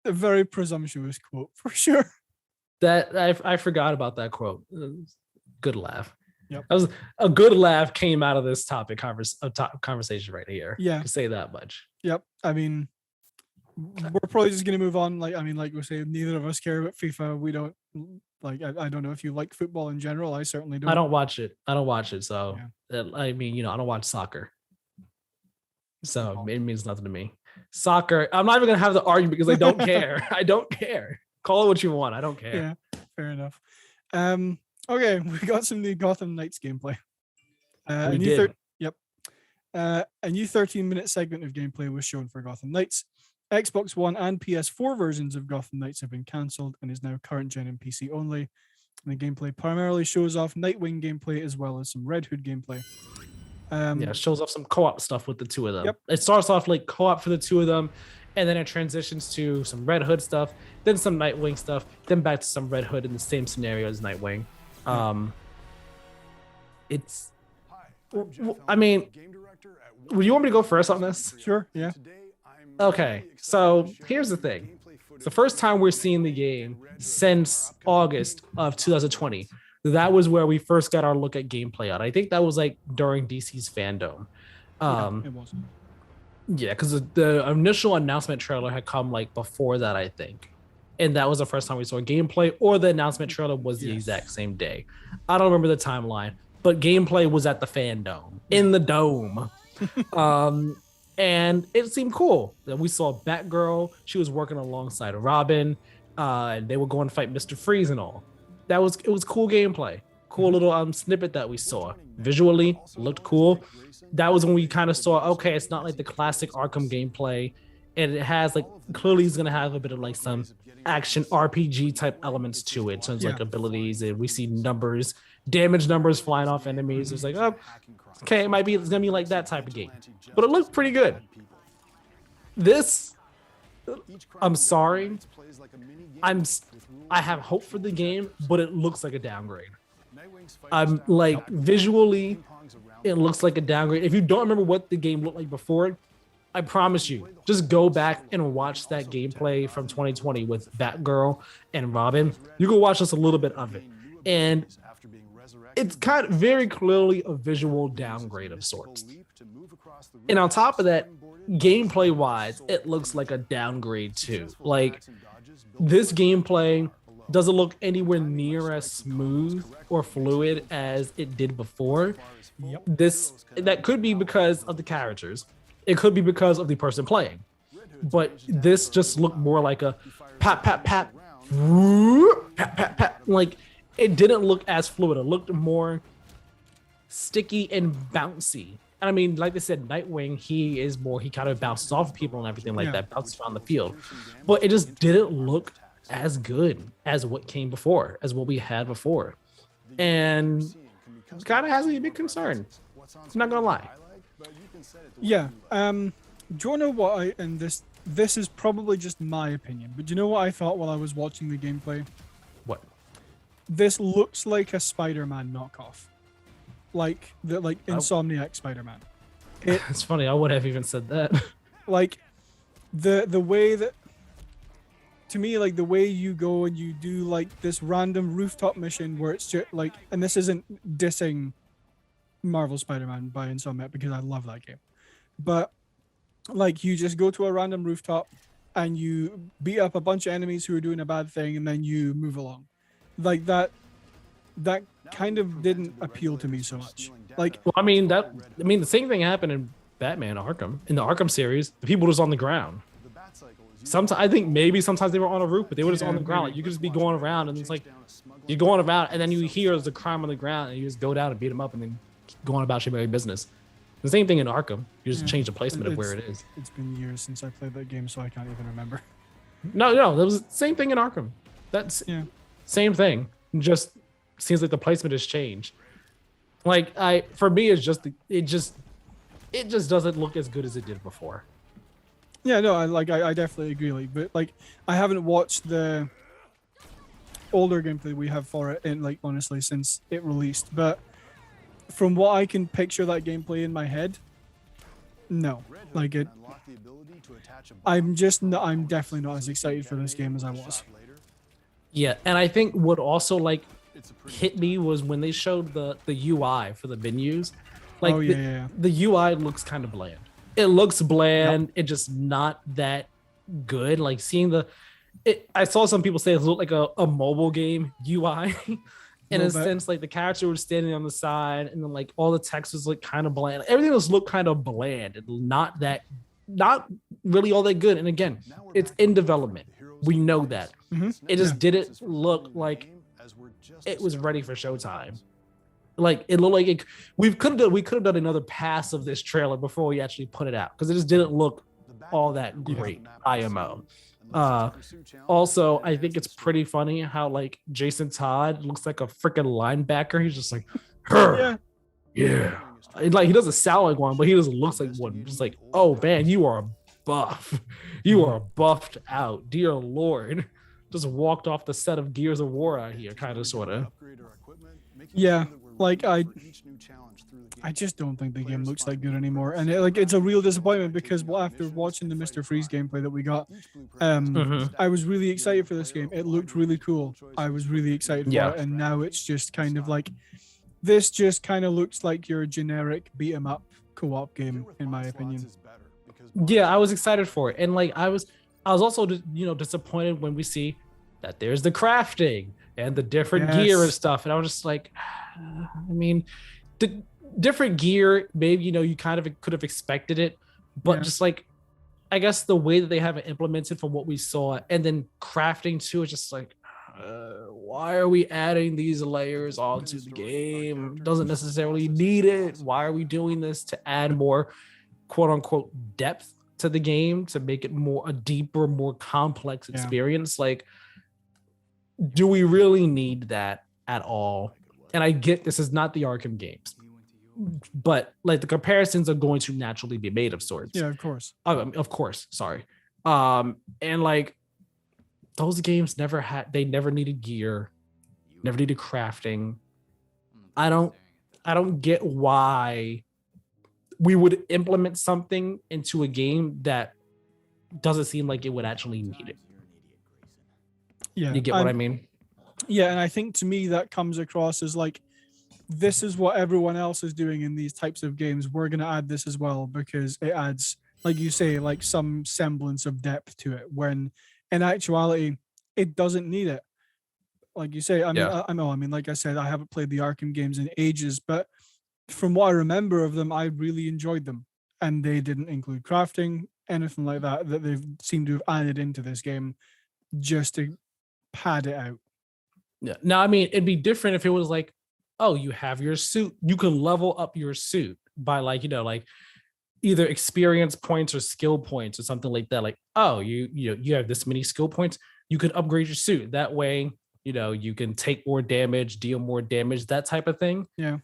A very presumptuous quote for sure. That I forgot about that quote. Good laugh. Yep. That was a good laugh came out of this conversation right here. Yeah. To say that much. Yep. I mean, we're probably just gonna move on. Like, I mean, like we say, neither of us care about FIFA. We don't like. I don't know if you like football in general. I certainly don't. I don't watch it. So I mean, I don't watch soccer. So it means nothing to me. Soccer. I'm not even gonna have the argument because I don't care. I don't care. Call it what you want. I don't care. Yeah. Fair enough. Okay, we got some new Gotham Knights gameplay. We did. A new 13-minute segment of gameplay was shown for Gotham Knights. Xbox One and PS4 versions of Gotham Knights have been cancelled and is now current gen and PC only. And the gameplay primarily shows off Nightwing gameplay as well as some Red Hood gameplay. It shows off some co-op stuff with the two of them. Yep. It starts off like co-op for the two of them, and then it transitions to some Red Hood stuff, then some Nightwing stuff, then back to some Red Hood in the same scenario as Nightwing. It's, I mean, would you want me to go first on this? Sure, yeah. Okay, so here's the thing. It's the first time we're seeing the game since August of 2020. That was where we first got our look at gameplay out. I think that was like during DC's fandom. It was. Yeah, because the initial announcement trailer had come like before that, I think. And that was the first time we saw gameplay, or the announcement trailer was the exact same day. I don't remember the timeline, but gameplay was at the fandom, in the dome. And it seemed cool. Then we saw Batgirl. She was working alongside Robin. And they were going to fight Mr. Freeze and all. It was cool gameplay. Cool little snippet that we saw. Visually, looked cool. That was when we kind of saw, okay, it's not like the classic Arkham gameplay. And it has like, clearly it's going to have a bit of like some action RPG type elements to it. So it's like abilities, and we see numbers, damage numbers flying off enemies. It's like, oh, okay, it's gonna be like that type of game. But it looked pretty good. This, I'm sorry, I have hope for the game, but it looks like a downgrade. I'm like, visually, it looks like a downgrade. If you don't remember what the game looked like before, I promise you, just go back and watch that gameplay from 2020 with Batgirl and Robin. You can watch just a little bit of it. And it's kind of very clearly a visual downgrade of sorts. And on top of that, gameplay wise, it looks like a downgrade too. Like, this gameplay doesn't look anywhere near as smooth or fluid as it did before. That could be because of the characters. It could be because of the person playing. But this just looked more like a pat, pat, pat, pat, pat, pat. Like, it didn't look as fluid. It looked more sticky and bouncy. And I mean, like I said, Nightwing, he kind of bounces off people and everything like that, bounces around the field. But it just didn't look as good as what came before, as what we had before. And it kind of has me a big concern. I'm not going to lie. Yeah. Do you know what this is probably just my opinion, but do you know what I thought while I was watching the gameplay? What? This looks like a Spider-Man knockoff. Like Insomniac Spider-Man. It's funny. I would have even said that. Like the way that, to me, like the way you go and you do like this random rooftop mission where it's just like, and this isn't dissing Marvel Spider-Man by Insomniac because I love that game, but like you just go to a random rooftop and you beat up a bunch of enemies who are doing a bad thing and then you move along. Like that kind of didn't appeal to me so much. Like, Well, I mean the same thing happened in Batman Arkham. In the Arkham series, the people were just on the ground. Sometimes I think maybe sometimes they were on a roof, but they were just on the ground. Like you could just be going around, and it's like you're going around, and then you hear there's a crime on the ground, and you just go down and beat them up, and then keep going about your merry business. The same thing in Arkham. You just change the placement of where it is. It's been years since I played that game, so I can't even remember. No, that was the same thing in Arkham. That's same thing. Just seems like the placement has changed. Like for me, it's just it just doesn't look as good as it did before. Yeah, no, I definitely agree. Like, but like I haven't watched the older gameplay we have for it in, like, honestly, since it released. But from what I can picture that gameplay in my head, no, like it. I'm definitely not as excited for this game as I was. Yeah, and I think what also like hit me was when they showed the UI for the menus. Like the UI looks kind of bland. It looks bland. Yep. It's just not that good. Like seeing I saw some people say it looked like a mobile game UI. In a sense, like the character was standing on the side, and then like all the text was like kind of bland. Everything else looked kind of bland and not really all that good. And again, it's in development. We know that. Mm-hmm. It just didn't look like it was ready for showtime. Like it looked like we could have done another pass of this trailer before we actually put it out, because it just didn't look all that great. IMO. Also, I think it's pretty funny how like Jason Todd looks like a freaking linebacker. He's just like, yeah. Like he doesn't sound like one, but he just looks like one. Just like, oh man, you are buff. You are buffed out. Dear Lord. Just walked off the set of Gears of War out here, kind of, sort of. Yeah, like I just don't think the game looks that good anymore, and it's a real disappointment because after watching the Mr. Freeze gameplay that we got, I was really excited for this game. It looked really cool. I was really excited for it, and now it's just kind of like this. Just kind of looks like your generic beat 'em up co-op game, in my opinion. Yeah, I was excited for it, and like I was also disappointed when we see that there's the crafting and the different gear and stuff, and I was just like, I mean, the different gear, maybe you kind of could have expected it, but just like I guess the way that they have it implemented from what we saw, and then crafting too, is just like, why are we adding these layers onto the game? Doesn't necessarily need it. Why are we doing this to add more quote unquote depth to the game, to make it a deeper, more complex experience? Like, do we really need that at all? And I get this is not the Arkham games, but like the comparisons are going to naturally be made of sorts. Yeah, of course. Of course. Sorry. And like those games never needed gear, never needed crafting. I don't get why we would implement something into a game that doesn't seem like it would actually need it. Yeah. You get what I mean? Yeah, and I think to me that comes across as like, this is what everyone else is doing in these types of games. We're going to add this as well because it adds, like you say, like some semblance of depth to it, when in actuality, it doesn't need it. Like you say, I mean, like I said, I haven't played the Arkham games in ages, but from what I remember of them, I really enjoyed them. And they didn't include crafting, anything like that they've seemed to have added into this game just to pad it out. Yeah. Now, I mean, it'd be different if it was like, oh, you have your suit. You can level up your suit by like, like either experience points or skill points or something like that. Like, oh, you have this many skill points. You could upgrade your suit. That way, you can take more damage, deal more damage, that type of thing. Yeah.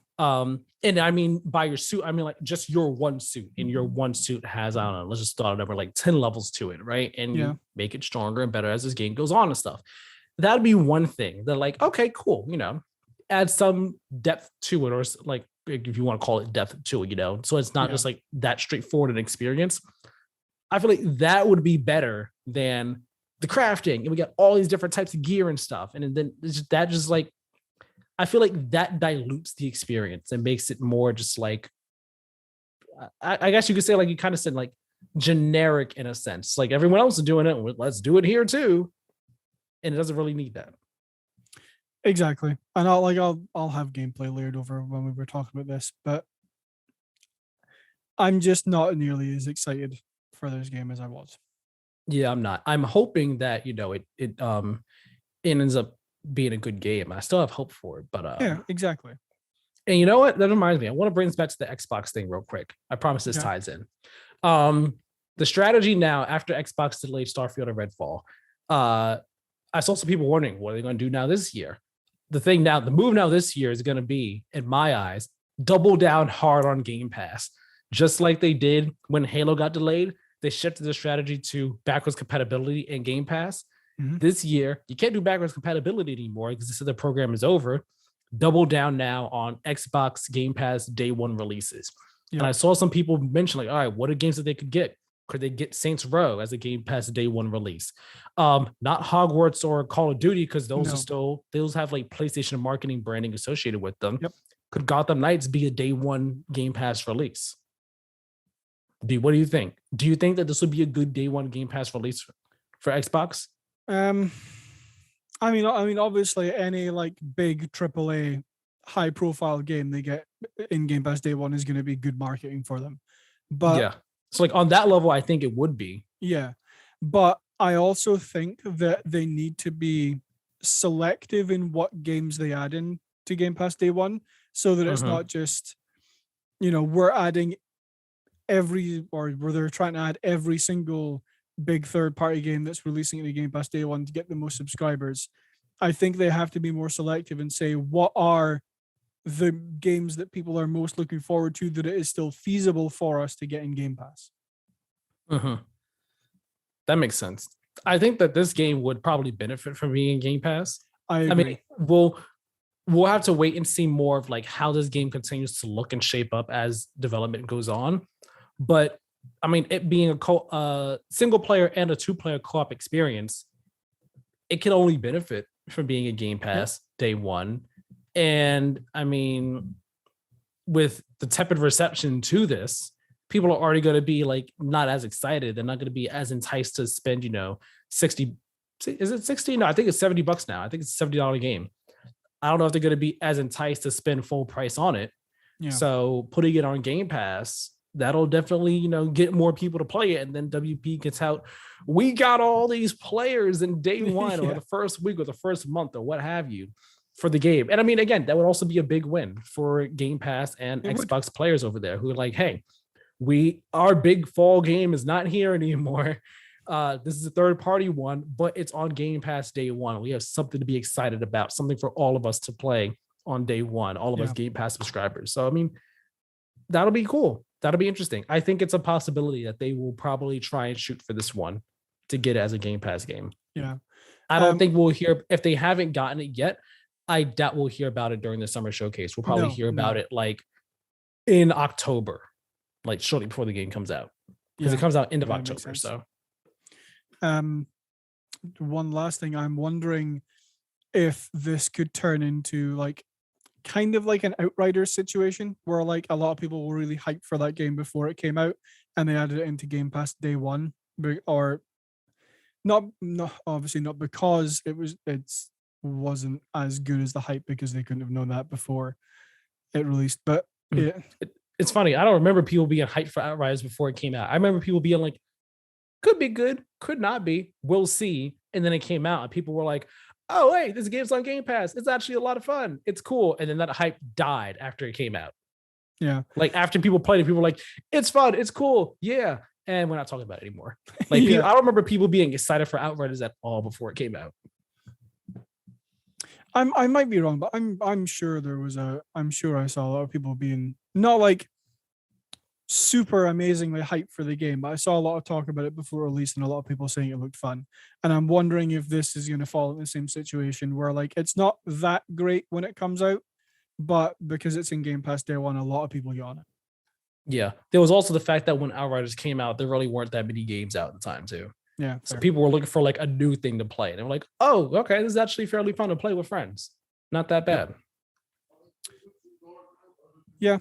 And I mean, by your suit, I mean like just your one suit, and your one suit has, I don't know, let's just start over like 10 levels to it, right? And you make it stronger and better as this game goes on and stuff. That'd be one thing. They're like, okay, cool, add some depth to it, or like if you want to call it depth to it, so it's not Yeah. just like that straightforward an experience. I feel like that would be better than the crafting, and we got all these different types of gear and stuff, and then that just like, I feel like that dilutes the experience and makes it more just like, I guess you could say, like you kind of said, like generic in a sense, like everyone else is doing it, let's do it here too, and it doesn't really need that. Exactly. And I'll have gameplay layered over when we were talking about this, but I'm just not nearly as excited for this game as I was. Yeah, I'm not. I'm hoping that it ends up being a good game. I still have hope for it, but Yeah, exactly. And you know what? That reminds me. I want to bring this back to the Xbox thing real quick. I promise this ties in. The strategy now after Xbox delayed Starfield and Redfall. I saw some people wondering what are they going to do now this year. The move now this year is going to be, in my eyes, double down hard on Game Pass, just like they did when Halo got delayed. They shifted the strategy to backwards compatibility in Game Pass. Mm-hmm. This year, you can't do backwards compatibility anymore because the program is over. Double down now on Xbox Game Pass day one releases. Yep. And I saw some people mention, like, all right, what are games that they could get? Could they get Saints Row as a Game Pass day one release? Not Hogwarts or Call of Duty, because those have like PlayStation marketing branding associated with them. Yep. Could Gotham Knights be a day one Game Pass release? What do you think? Do you think that this would be a good day one Game Pass release for Xbox? I mean, obviously, any like big AAA, high profile game they get in Game Pass day one is going to be good marketing for them. But yeah, so like on that level, I think it would be. Yeah, but I also think that they need to be selective in what games they add in to Game Pass day one, so that it's not just, we're adding where they're trying to add every single big third-party game that's releasing in Game Pass day one to get the most subscribers. I think they have to be more selective and say, what are the games that people are most looking forward to that it is still feasible for us to get in Game Pass. That makes sense. I think that this game would probably benefit from being in Game Pass. I agree. mean, we'll have to wait and see more of like how this game continues to look and shape up as development goes on. But I mean, it being a single player and a 2-player co-op experience, it can only benefit from being a Game Pass day one. And I mean, with the tepid reception to this, people are already going to be like not as excited. They're not going to be as enticed to spend, 60. Is it 60? No, I think it's $70 now. I think it's a $70 game. I don't know if they're going to be as enticed to spend full price on it. Yeah. So putting it on Game Pass, that'll definitely, get more people to play it. And then WP gets out, we got all these players in day one or the first week or the first month or what have you for the game. And I mean, again, that would also be a big win for Game Pass and Xbox players over there who are like, hey, our big fall game is not here anymore. This is a third-party one, but it's on Game Pass day one. We have something to be excited about, something for all of us to play on day one, all of us Game Pass subscribers. So, I mean, that'll be cool. That'll be interesting. I think it's a possibility that they will probably try and shoot for this one to get it as a Game Pass game. Yeah. I don't think we'll hear, if they haven't gotten it yet, I doubt we'll hear about it during the summer showcase. We'll probably hear about it like in October, like shortly before the game comes out. Because it comes out end of October. So one last thing, I'm wondering if this could turn into like kind of like an Outriders situation where like a lot of people were really hyped for that game before it came out and they added it into Game Pass day one, or not obviously not because it wasn't as good as the hype because they couldn't have known that before it released. But it's funny, I don't remember people being hyped for Outriders before it came out. I remember people being like, could be good, could not be, we'll see. And then it came out and people were like, oh, hey, this game's on Game Pass. It's actually a lot of fun. It's cool. And then that hype died after it came out. Yeah. Like after people played it, people were like, it's fun. It's cool. Yeah. And we're not talking about it anymore. Like I don't remember people being excited for Outriders at all before it came out. I might be wrong, but I'm sure I'm sure I saw a lot of people being not like super amazingly hyped for the game, but I saw a lot of talk about it before release and a lot of people saying it looked fun. And I'm wondering if this is going to fall in the same situation where like it's not that great when it comes out, but because it's in Game Pass day one, a lot of people get on it. Yeah. There was also the fact that when Outriders came out, there really weren't that many games out at the time too. Yeah. So fair. people were looking for like a new thing to play. And they were like, oh, okay, this is actually fairly fun to play with friends. Not that bad. Yeah.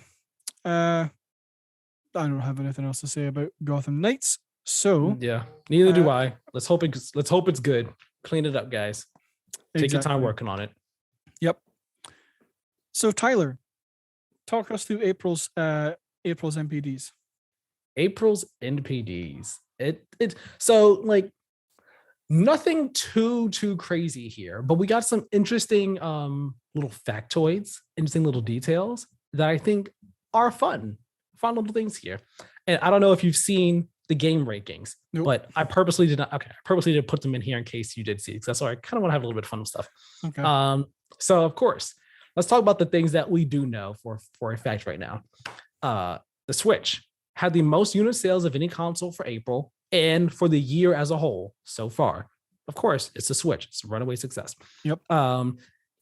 I don't have anything else to say about Gotham Knights. So yeah, neither do I. Let's hope it's good. Clean it up, guys. Take your time working on it. Yep. So Tyler, talk us through April's NPDs. April's NPDs. So like nothing too crazy here, but we got some interesting little factoids, interesting little details that I think are fun little things here. And I don't know if you've seen the game rankings, but I purposely did not. Okay, I purposely did put them in here in case you did see, because that's why I kind of want to have a little bit of fun with stuff. Okay. So of course, let's talk about the things that we do know for a fact right now. The Switch had the most unit sales of any console for April and for the year as a whole so far. Of course, it's the Switch. It's a runaway success. Yep.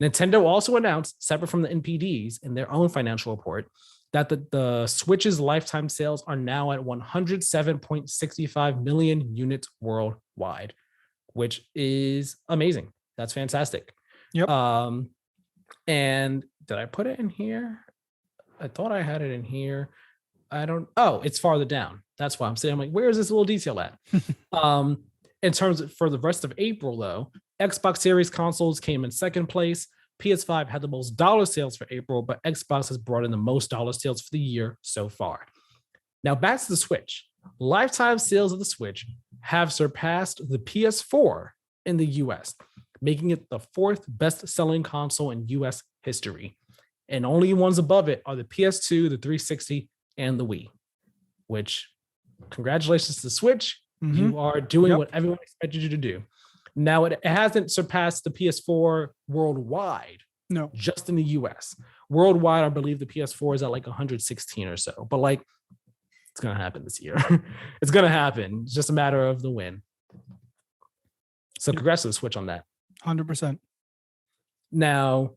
Nintendo also announced, separate from the NPDs in their own financial report, that the Switch's lifetime sales are now at 107.65 million units worldwide, which is amazing. That's fantastic. Yep. And did I put it in here? I thought I had it in here. Oh, it's farther down. That's why I'm saying, I'm like, where is this little detail at? In terms of for the rest of April, though, Xbox Series consoles came in second place. PS5 had the most dollar sales for April, but Xbox has brought in the most dollar sales for the year so far. Now back to the Switch. Lifetime sales of the Switch have surpassed the PS4 in the US, making it the fourth best-selling console in US history. And only ones above it are the PS2, the 360, and the Wii, which congratulations to the Switch. Mm-hmm. You are doing what everyone expected you to do. Now, it hasn't surpassed the PS4 worldwide. No. Just in the US. Worldwide, I believe the PS4 is at like 116 or so. But like, it's going to happen this year. It's going to happen. It's just a matter of the win. So congrats to the Switch on that. 100%. Now,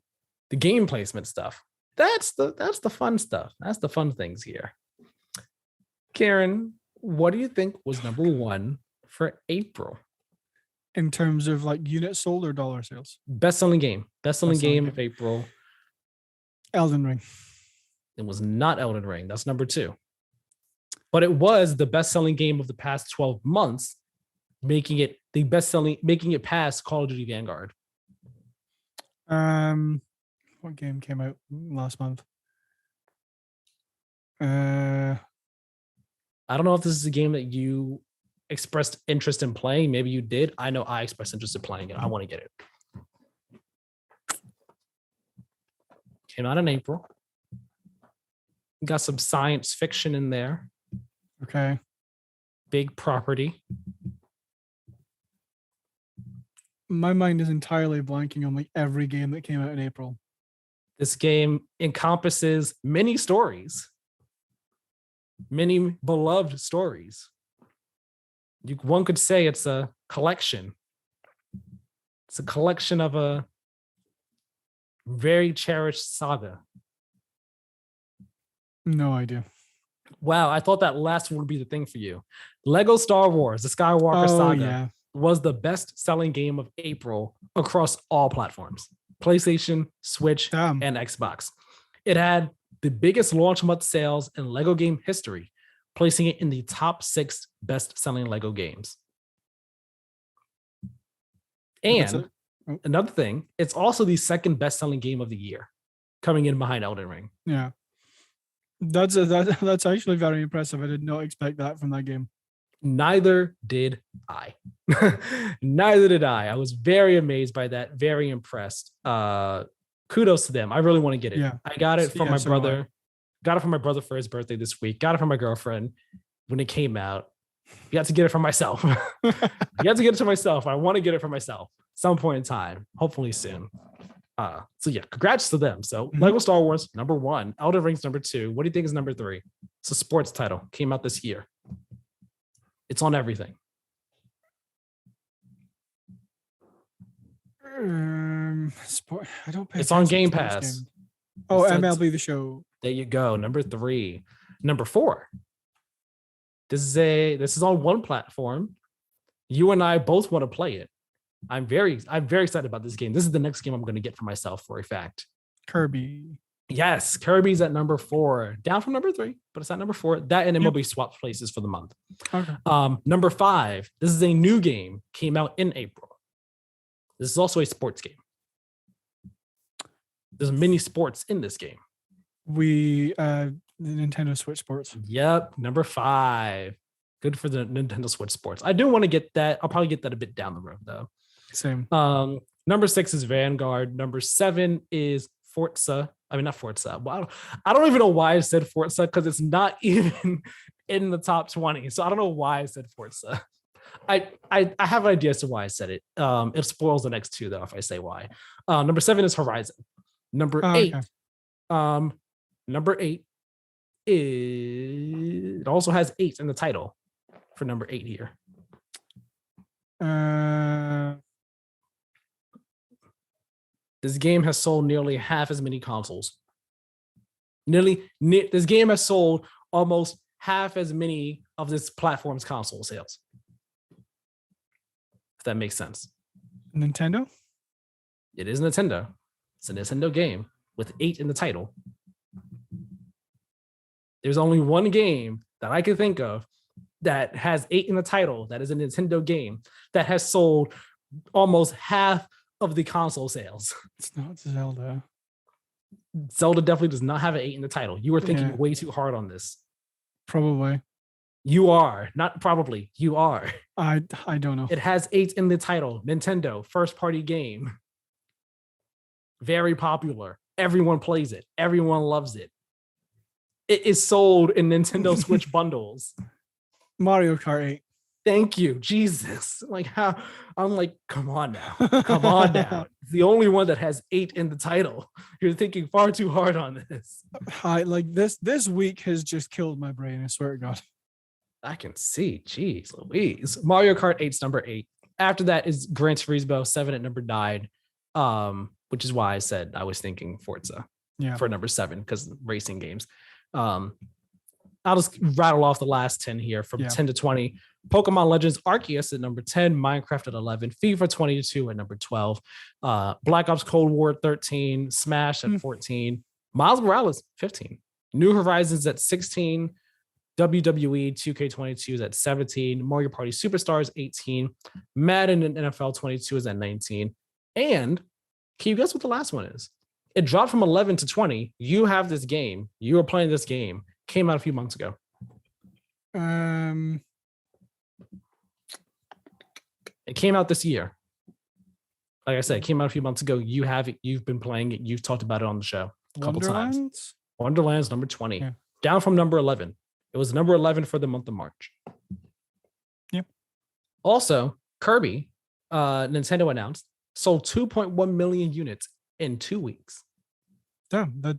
the game placement stuff. That's the fun stuff. That's the fun things here. Keiran, what do you think was number one for April? In terms of like units sold or dollar sales? Best-selling game. Best-selling game of April. Elden Ring. It was not Elden Ring. That's number 2. But it was the best-selling game of the past 12 months, making it past Call of Duty Vanguard. What game came out last month? I don't know if this is a game that you expressed interest in playing. Maybe you did. I know I expressed interest in playing it. I want to get it. Came out in April. Got some science fiction in there. Okay. Big property. My mind is entirely blanking on like every game that came out in April. This game encompasses many stories. Many beloved stories. One could say it's a collection. It's a collection of a very cherished saga. No idea. Wow, I thought that last one would be the thing for you. Lego Star Wars, the Skywalker Saga, was the best-selling game of April across all platforms. PlayStation, Switch, and Xbox. It had the biggest launch month sales in Lego game history, placing it in the top 6 best-selling Lego games. And another thing, it's also the second best-selling game of the year, coming in behind Elden Ring. Yeah. That's actually very impressive. I did not expect that from that game. Neither did I. Neither did I. I was very amazed by that, very impressed. Kudos to them. I really want to get it. Yeah. I got it from my brother. Got it from my brother for his birthday this week. Got it from my girlfriend when it came out. Got to get it for myself. I got to get it to myself. I want to get it for myself some point in time, hopefully soon. So yeah, congrats to them. So Lego Star Wars, number 1. Elden Ring's number 2. What do you think is number 3? It's a sports title. Came out this year. It's on everything. Sport. I don't pay. It's on Game Pass. Oh, MLB The Show. There you go. Number 3. Number 4. This is on one platform. You and I both want to play it. I'm very excited about this game. This is the next game I'm going to get for myself for a fact. Kirby. Yes, Kirby's at number 4, down from number 3, but it's at number 4. That and MLB swapped places for the month. Okay. Number 5. This is a new game. Came out in April. This is also a sports game. There's mini sports in this game. The Nintendo Switch Sports. Yep, number 5. Good for the Nintendo Switch Sports. I do want to get that. I'll probably get that a bit down the road though. Same. Number 6 is Vanguard. Number 7 is Forza. I mean, not Forza. Well, I don't even know why I said Forza because it's not even in the top 20. So I don't know why I said Forza. I have an idea as to why I said it. It spoils the next 2 though if I say why. Number 7 is Horizon. Number 8. Okay. Number 8 is, it also has 8 in the title for number 8 here. This game has sold nearly half as many consoles. This game has sold almost half as many of this platform's console sales. If that makes sense. Nintendo? It is Nintendo. It's a Nintendo game with 8 in the title. There's only one game that I can think of that has 8 in the title that is a Nintendo game that has sold almost half of the console sales. It's not Zelda. Zelda definitely does not have an 8 in the title. You were thinking way too hard on this. Probably. You are. Not probably. You are. I don't know. It has 8 in the title. Nintendo, first party game. Very popular. Everyone plays it. Everyone loves it. It is sold in Nintendo Switch bundles. Mario Kart 8. Thank you. Jesus. Like how I'm like, come on now. Come on now. It's the only one that has 8 in the title. You're thinking far too hard on this. This week has just killed my brain, I swear to God. I can see. Jeez Louise. Mario Kart 8's number 8. After that is Gran Turismo 7 at number 9. Which is why I said I was thinking Forza for number 7, because racing games. I'll just rattle off the last 10 here from 10 to 20. Pokemon Legends Arceus at number 10, Minecraft at 11, FIFA 22 at number 12, Black Ops Cold War 13, Smash at 14, Miles Morales 15, New Horizons at 16, WWE 2K22 is at 17, Mario Party Superstars 18, Madden and NFL 22 is at 19, and can you guess what the last one is? It dropped from 11 to 20. You have this game. You are playing this game. Came out a few months ago. It came out this year. Like I said, it came out a few months ago. You have it. You've been playing it. You've talked about it on the show a couple times. Wonderland's number 20. Yeah. Down from number 11. It was number 11 for the month of March. Yep. Also, Kirby, Nintendo announced, sold 2.1 million units in 2 weeks. Damn, that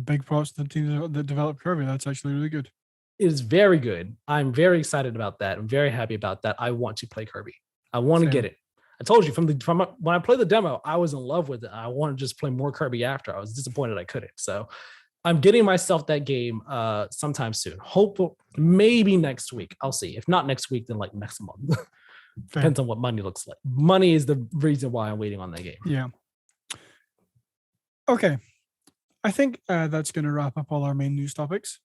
big props to the team that developed Kirby. That's actually really good. It is very good. I'm very excited about that. I'm very happy about that. I want to play Kirby. I want to get it. I told you from when I played the demo, I was in love with it. I want to just play more Kirby after. I was disappointed I couldn't. So I'm getting myself that game sometime soon. Hope maybe next week. I'll see. If not next week, then like next month. Depends on what money looks like. Money is the reason why I'm waiting on that game. Yeah. Okay. I think that's going to wrap up all our main news topics.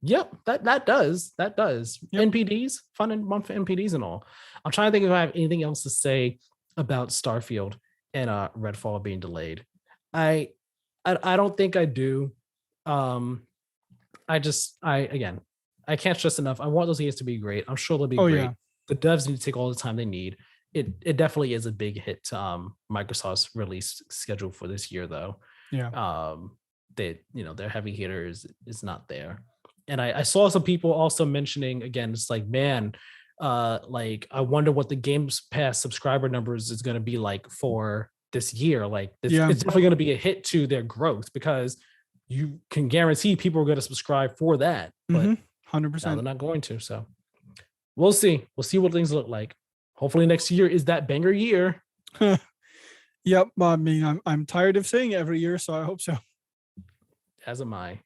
Yep, that does. Yep. NPDs, fun and month for NPDs and all. I'm trying to think if I have anything else to say about Starfield and Redfall being delayed. I don't think I do. I can't stress enough. I want those games to be great. I'm sure they'll be great. Yeah. The devs need to take all the time they need. It definitely is a big hit to Microsoft's release schedule for this year, though. Yeah. Their heavy hitters is not there. And I saw some people also mentioning, again, it's like, man, like I wonder what the Games Pass subscriber numbers is going to be like for this year. Like it's definitely going to be a hit to their growth, because you can guarantee people are going to subscribe for that. But 100%. They're not going to. So we'll see. We'll see what things look like. Hopefully next year is that banger year. Yep. I mean, I'm tired of saying it every year, so I hope so. As am I.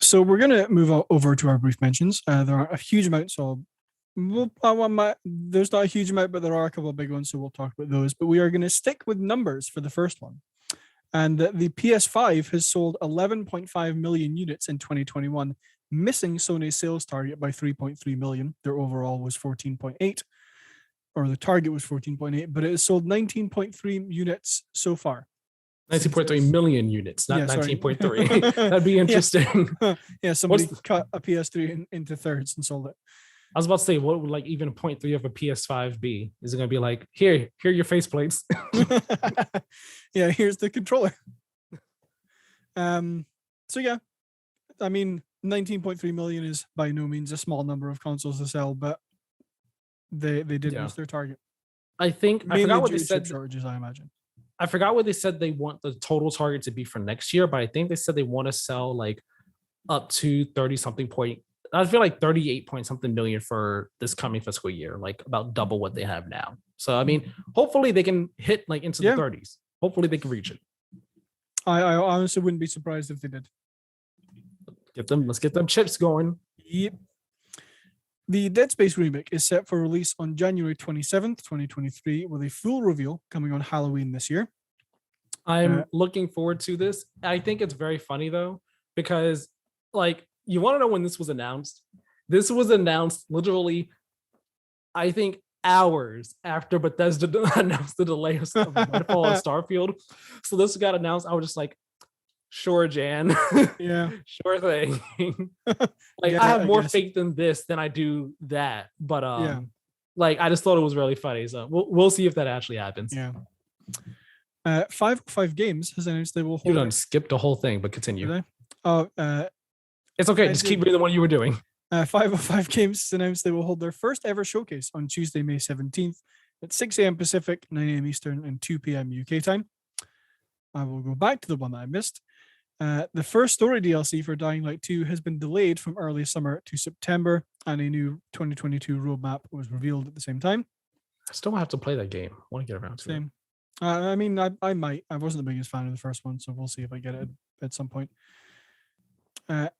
So we're going to move over to our brief mentions. There are a huge amount, so there's not a huge amount, but there are a couple of big ones, so we'll talk about those. But we are going to stick with numbers for the first one. And the PS5 has sold 11.5 million units in 2021, missing Sony's sales target by 3.3 million. Their overall was 14.8, or the target was 14.8, but it has sold 19.3 units so far. 19.3 million units, not 19.3. That'd be interesting. Yeah, somebody cut a PS3 into thirds and sold it. I was about to say, what would like even a 0.3 of a PS5 be? Is it going to be like, here are your faceplates? Yeah, here's the controller. So yeah, I mean, 19.3 million is by no means a small number of consoles to sell, but they did miss their target. I forgot what they said. Shortages, I imagine. I forgot what they said they want the total target to be for next year, but I think they said they want to sell like up to 30 something point. I feel like 38 point something million for this coming fiscal year, like about double what they have now. So, I mean, hopefully they can hit like into the 30s. Hopefully they can reach it. I honestly wouldn't be surprised if they did. Let's get them chips going. Yep. The Dead Space remake is set for release on January 27th, 2023, with a full reveal coming on Halloween this year. I'm looking forward to this. I think it's very funny though, because like, you want to know when this was announced? This was announced literally, I think, hours after Bethesda announced the delay of Redfall and Starfield. So this got announced. I was just like, sure, Jan. Yeah. Sure thing. Like, I have more faith in this than I do that. But like, I just thought it was really funny. So we'll see if that actually happens. Yeah. 505 Games has announced they will hold. You done skipped the whole thing, but continue. It's okay. Just keep reading the one you were doing. 505 Games announced they will hold their first ever showcase on Tuesday, May 17th at 6 a.m. Pacific, 9 a.m. Eastern, and 2 p.m. UK time. I will go back to the one that I missed. The first story DLC for Dying Light 2 has been delayed from early summer to September, and a new 2022 roadmap was revealed at the same time. I still have to play that game. I want to get around to it. I mean, I might. I wasn't the biggest fan of the first one, so we'll see if I get it at some point.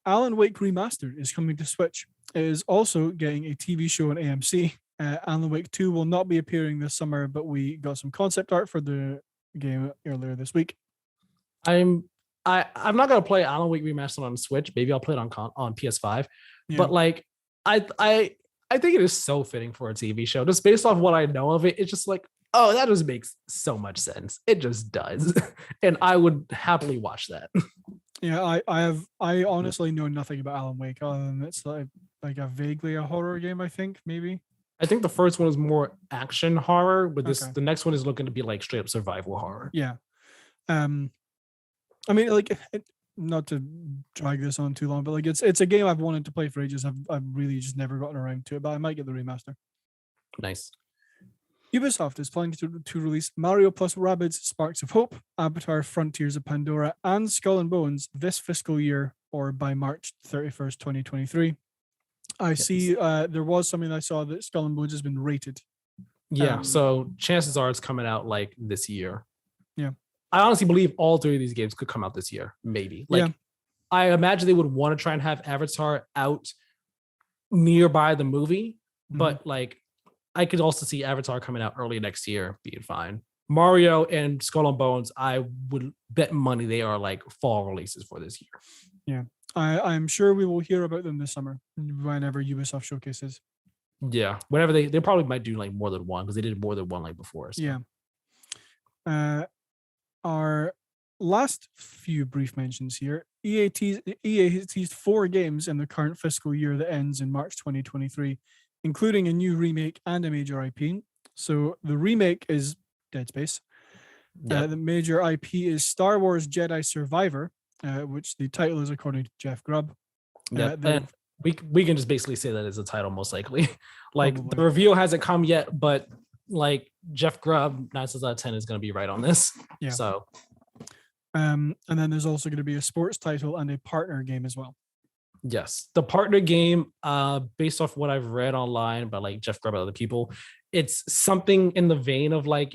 Alan Wake Remastered is coming to Switch. It is also getting a TV show on AMC. Alan Wake 2 will not be appearing this summer, but we got some concept art for the game earlier this week. I'm not gonna play Alan Wake Remastered on Switch. Maybe I'll play it on PS5. Yeah. But like, I think it is so fitting for a TV show. Just based off what I know of it, it's just like, oh, that just makes so much sense. It just does, and I would happily watch that. Yeah, I honestly know nothing about Alan Wake other than it's like a vaguely a horror game. I think maybe. I think the first one is more action horror, but the next one is looking to be like straight up survival horror. Yeah. I mean, like, not to drag this on too long, but like it's a game I've wanted to play for ages. I've really just never gotten around to it, but I might get the remaster. Nice. Ubisoft is planning to release Mario plus Rabbids Sparks of Hope, Avatar Frontiers of Pandora, and Skull and Bones this fiscal year, or by March 31st, 2023. I see there was something I saw that Skull and Bones has been rated. Yeah, so chances are it's coming out like this year. Yeah. I honestly believe all three of these games could come out this year, maybe. Like, I imagine they would want to try and have Avatar out nearby the movie, but like, I could also see Avatar coming out early next year, being fine. Mario and Skull and Bones, I would bet money they are like fall releases for this year. Yeah, I'm sure we will hear about them this summer whenever Ubisoft showcases. Yeah, whenever they probably might do like more than one, because they did more than one like before. So. Yeah. Our last few brief mentions here. EA has teased 4 games in the current fiscal year that ends in March 2023, including a new remake and a major IP. So the remake is Dead Space. Yep. The major IP is Star Wars Jedi Survivor, which the title is according to Jeff Grubb. Yeah, and we can just basically say that is the title most likely. Like, probably. The reveal hasn't come yet, but like Jeff Grubb, 9 out of 10 is going to be right on this. Yeah. So, and then there's also going to be a sports title and a partner game as well. Yes, the partner game, based off what I've read online by like Jeff Grubb and other people, it's something in the vein of like,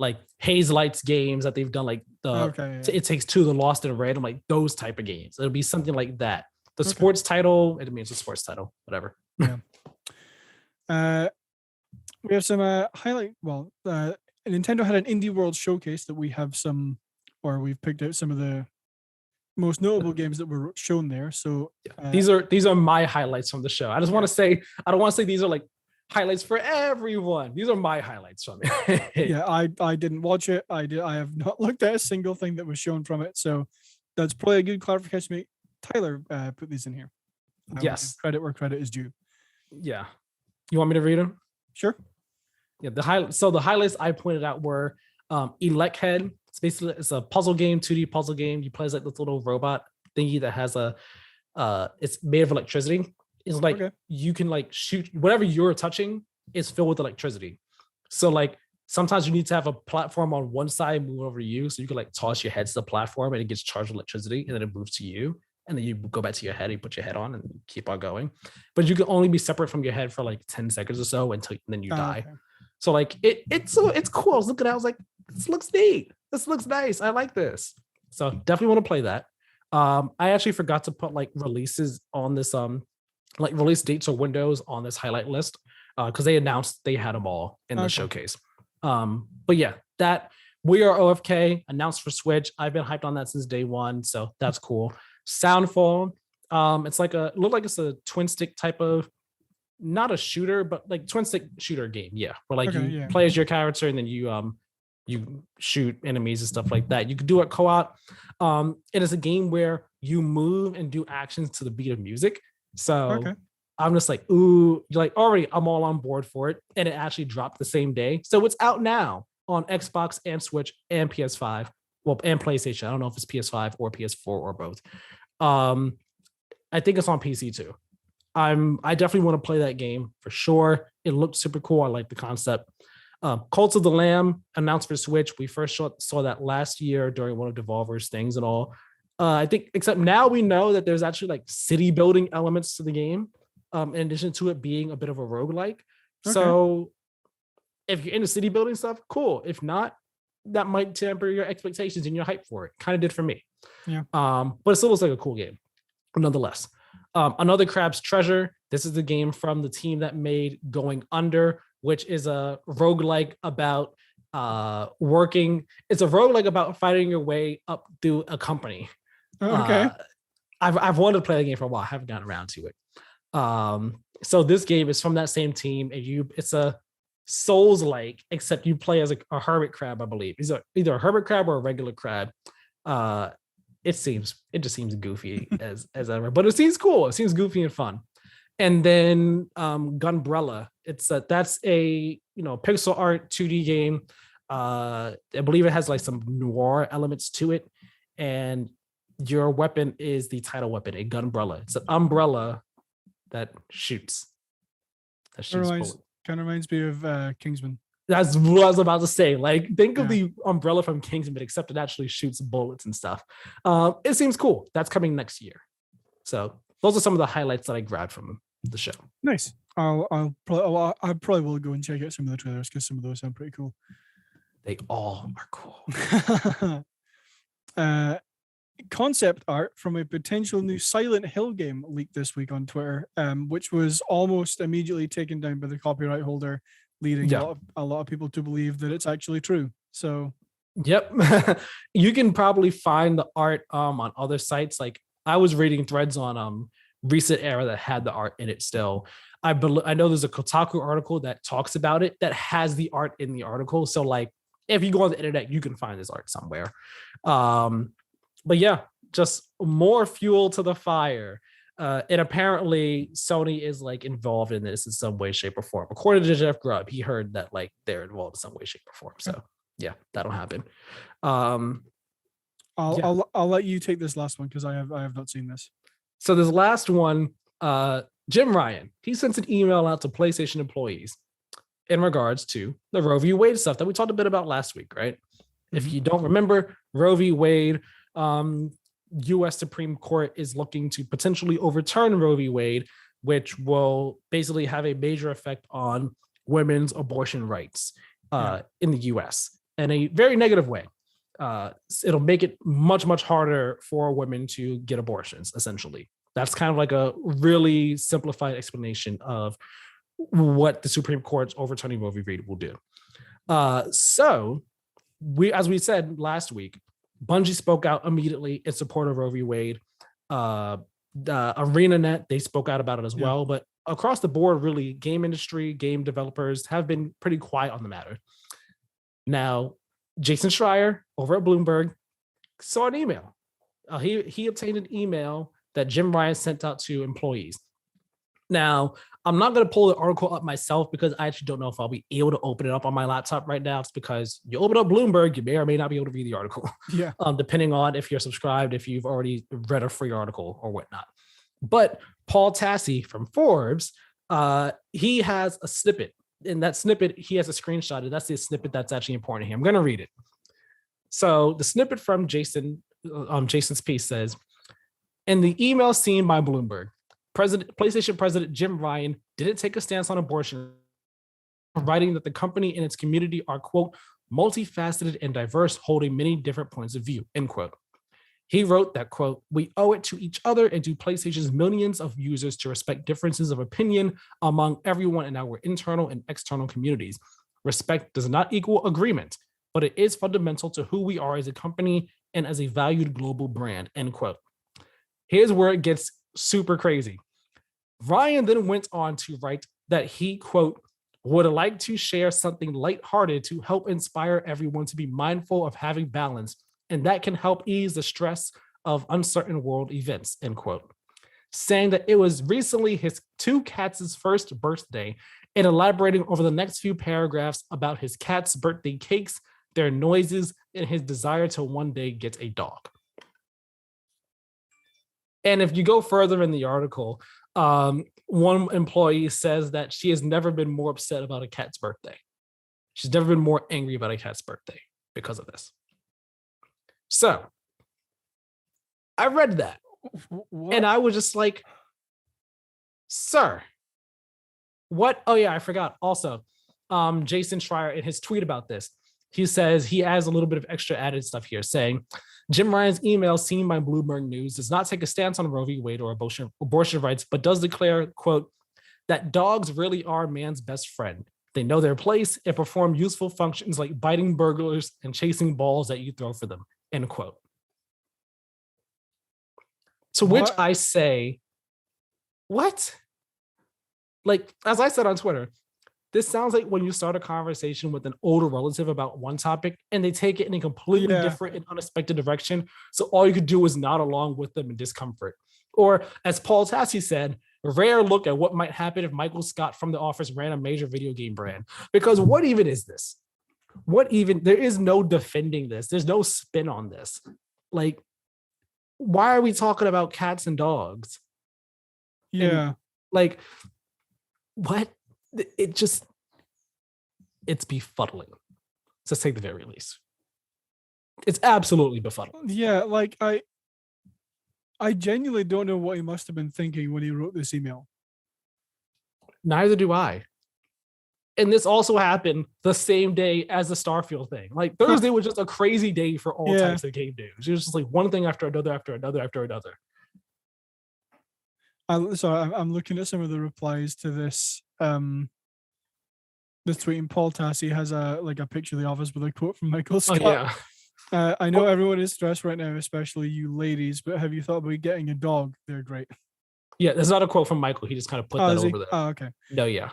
like Haze Lights games that they've done, like It Takes Two, The Lost in Random, like those type of games. It'll be something like that. The sports title, it means a sports title, whatever. Yeah. We have some highlight. Well, Nintendo had an Indie World showcase that we've picked out some of the most notable games that were shown there. So these are my highlights from the show. I just want to say, I don't want to say these are like highlights for everyone. These are my highlights from it. Yeah, I didn't watch it. I have not looked at a single thing that was shown from it. So that's probably a good clarification. Tyler put these in here. Yes. Credit where credit is due. Yeah. You want me to read them? Sure. Yeah. So the highlights I pointed out were Elect Head. It's a puzzle game, 2D puzzle game. You play as like this little robot thingy that has it's made of electricity. It's like you can like shoot whatever you're touching is filled with electricity. So like sometimes you need to have a platform on one side move over you, so you can like toss your head to the platform and it gets charged with electricity, and then it moves to you, and then you go back to your head, and you put your head on and keep on going. But you can only be separate from your head for like 10 seconds or so and then you die. Okay. So like it's cool. I was looking at it, I was like, this looks neat. This looks nice. I like this. So definitely want to play that. I actually forgot to put like releases on this like release dates or windows on this highlight list because they announced they had them all in the showcase. But yeah, that We Are OFK announced for Switch. I've been hyped on that since day one, so that's cool. Soundfall, it's like look like it's a twin stick type of, not a shooter, but like twin stick shooter game. Yeah, where like you play as your character and then you shoot enemies and stuff like that. You can do it co-op. It is a game where you move and do actions to the beat of music. So I'm just like, ooh, like already I'm all on board for it. And it actually dropped the same day. So it's out now on Xbox and Switch and PS5. Well, and PlayStation. I don't know if it's PS5 or PS4 or both. I think it's on PC too. I definitely want to play that game for sure. It looked super cool. I like the concept. Cult of the Lamb announced for Switch. We first saw that last year during one of Devolver's things and all. I think, except now we know that there's actually like city building elements to the game, in addition to it being a bit of a roguelike. So if you're into city building stuff, cool. If not, that might temper your expectations and your hype for it. Kind of did for me. Yeah. But it still looks like a cool game, nonetheless. Another Crab's Treasure. This is the game from the team that made Going Under, which is a roguelike about working. It's a roguelike about fighting your way up through a company. I've wanted to play the game for a while. I haven't gotten around to it. So this game is from that same team, and it's a Souls-like, except you play as a hermit crab, I believe. It's either a hermit crab or a regular crab. It just seems goofy as ever, but it seems cool. It seems goofy and fun. And then Gunbrella. That's a pixel art 2D game. I believe it has like some noir elements to it, and your weapon is the title weapon, a gunbrella. It's an umbrella that shoots. Kind of reminds me of Kingsman. That's what I was about to say. Like, think of the umbrella from Kingsman, except it actually shoots bullets and stuff. It seems cool. That's coming next year. So those are some of the highlights that I grabbed from the show. Nice. I probably will go and check out some of the trailers because some of those sound pretty cool. They all are cool. Concept art from a potential new Silent Hill game leaked this week on Twitter, which was almost immediately taken down by the copyright holder, leading a lot of people to believe that it's actually true. So, yep, you can probably find the art on other sites. Like I was reading threads on Recent Era that had the art in it still. I know there's a Kotaku article that talks about it that has the art in the article. So like if you go on the internet, you can find this art somewhere. But yeah, just more fuel to the fire. And apparently Sony is like involved in this in some way, shape, or form. According to Jeff Grubb, he heard that like they're involved in some way, shape, or form. So yeah, that'll happen. I'll let you take this last one because I have not seen this. So this last one, Jim Ryan, he sent an email out to PlayStation employees in regards to the Roe v. Wade stuff that we talked a bit about last week, right? Mm-hmm. If you don't remember, Roe v. Wade, U.S. Supreme Court is looking to potentially overturn Roe v. Wade, which will basically have a major effect on women's abortion rights in the U.S. in a very negative way. It'll make it much, much harder for women to get abortions, essentially. That's kind of like a really simplified explanation of what the Supreme Court's overturning Roe v. Wade will do. So as we said last week, Bungie spoke out immediately in support of Roe v. Wade. The ArenaNet, they spoke out about it as well. But across the board, really, game industry, game developers have been pretty quiet on the matter. Now, Jason Schreier over at Bloomberg saw an email. He obtained an email that Jim Ryan sent out to employees. Now, I'm not going to pull the article up myself because I actually don't know if I'll be able to open it up on my laptop right now. It's because you open up Bloomberg, you may or may not be able to read the article. Yeah. Depending on if you're subscribed, if you've already read a free article or whatnot. But Paul Tassi from Forbes, he has a snippet. In that snippet, he has a screenshot, and that's the snippet that's actually important to him. I'm going to read it. So the snippet from Jason's piece says, in the email seen by Bloomberg, PlayStation President Jim Ryan didn't take a stance on abortion, writing that the company and its community are, quote, multifaceted and diverse, holding many different points of view, end quote. He wrote that, quote, we owe it to each other and to PlayStation's millions of users to respect differences of opinion among everyone in our internal and external communities. Respect does not equal agreement, but it is fundamental to who we are as a company and as a valued global brand, end quote. Here's where it gets super crazy. Ryan then went on to write that he, quote, would like to share something lighthearted to help inspire everyone to be mindful of having balance, and that can help ease the stress of uncertain world events, end quote. Saying that it was recently his two cats' first birthday and elaborating over the next few paragraphs about his cat's birthday cakes, their noises, and his desire to one day get a dog. And if you go further in the article, one employee says that she has never been more upset about a cat's birthday. She's never been more angry about a cat's birthday because of this. So I read that. What? And I was just like, sir, what? Oh yeah, I forgot. Also, Jason Schreier, in his tweet about this, he says he has a little bit of extra added stuff here saying, Jim Ryan's email seen by Bloomberg News does not take a stance on Roe v. Wade or abortion rights, but does declare, quote, that dogs really are man's best friend. They know their place and perform useful functions like biting burglars and chasing balls that you throw for them, end quote. To which I say, what? Like, as I said on Twitter, this sounds like when you start a conversation with an older relative about one topic and they take it in a completely different and unexpected direction. So all you could do is nod along with them in discomfort. Or as Paul Tassi said, a rare look at what might happen if Michael Scott from The Office ran a major video game brand. Because what even is this? There is no defending this. There's no spin on this. Like, why are we talking about cats and dogs? Yeah. And, like, what? It's befuddling, to say the very least. It's absolutely befuddling. Yeah, like I genuinely don't know what he must have been thinking when he wrote this email. Neither do I. And this also happened the same day as the Starfield thing. Like, Thursday was just a crazy day for all types of game news. It was just like one thing after another, after another, after another. So I'm looking at some of the replies to this. This tweet, and Paul Tassi has a picture of The Office with a quote from Michael Scott. Oh, yeah. I know everyone is stressed right now, especially you ladies, but have you thought about getting a dog? They're great. Yeah, that's not a quote from Michael. He just kind of put that over there. Oh, okay. No, yeah.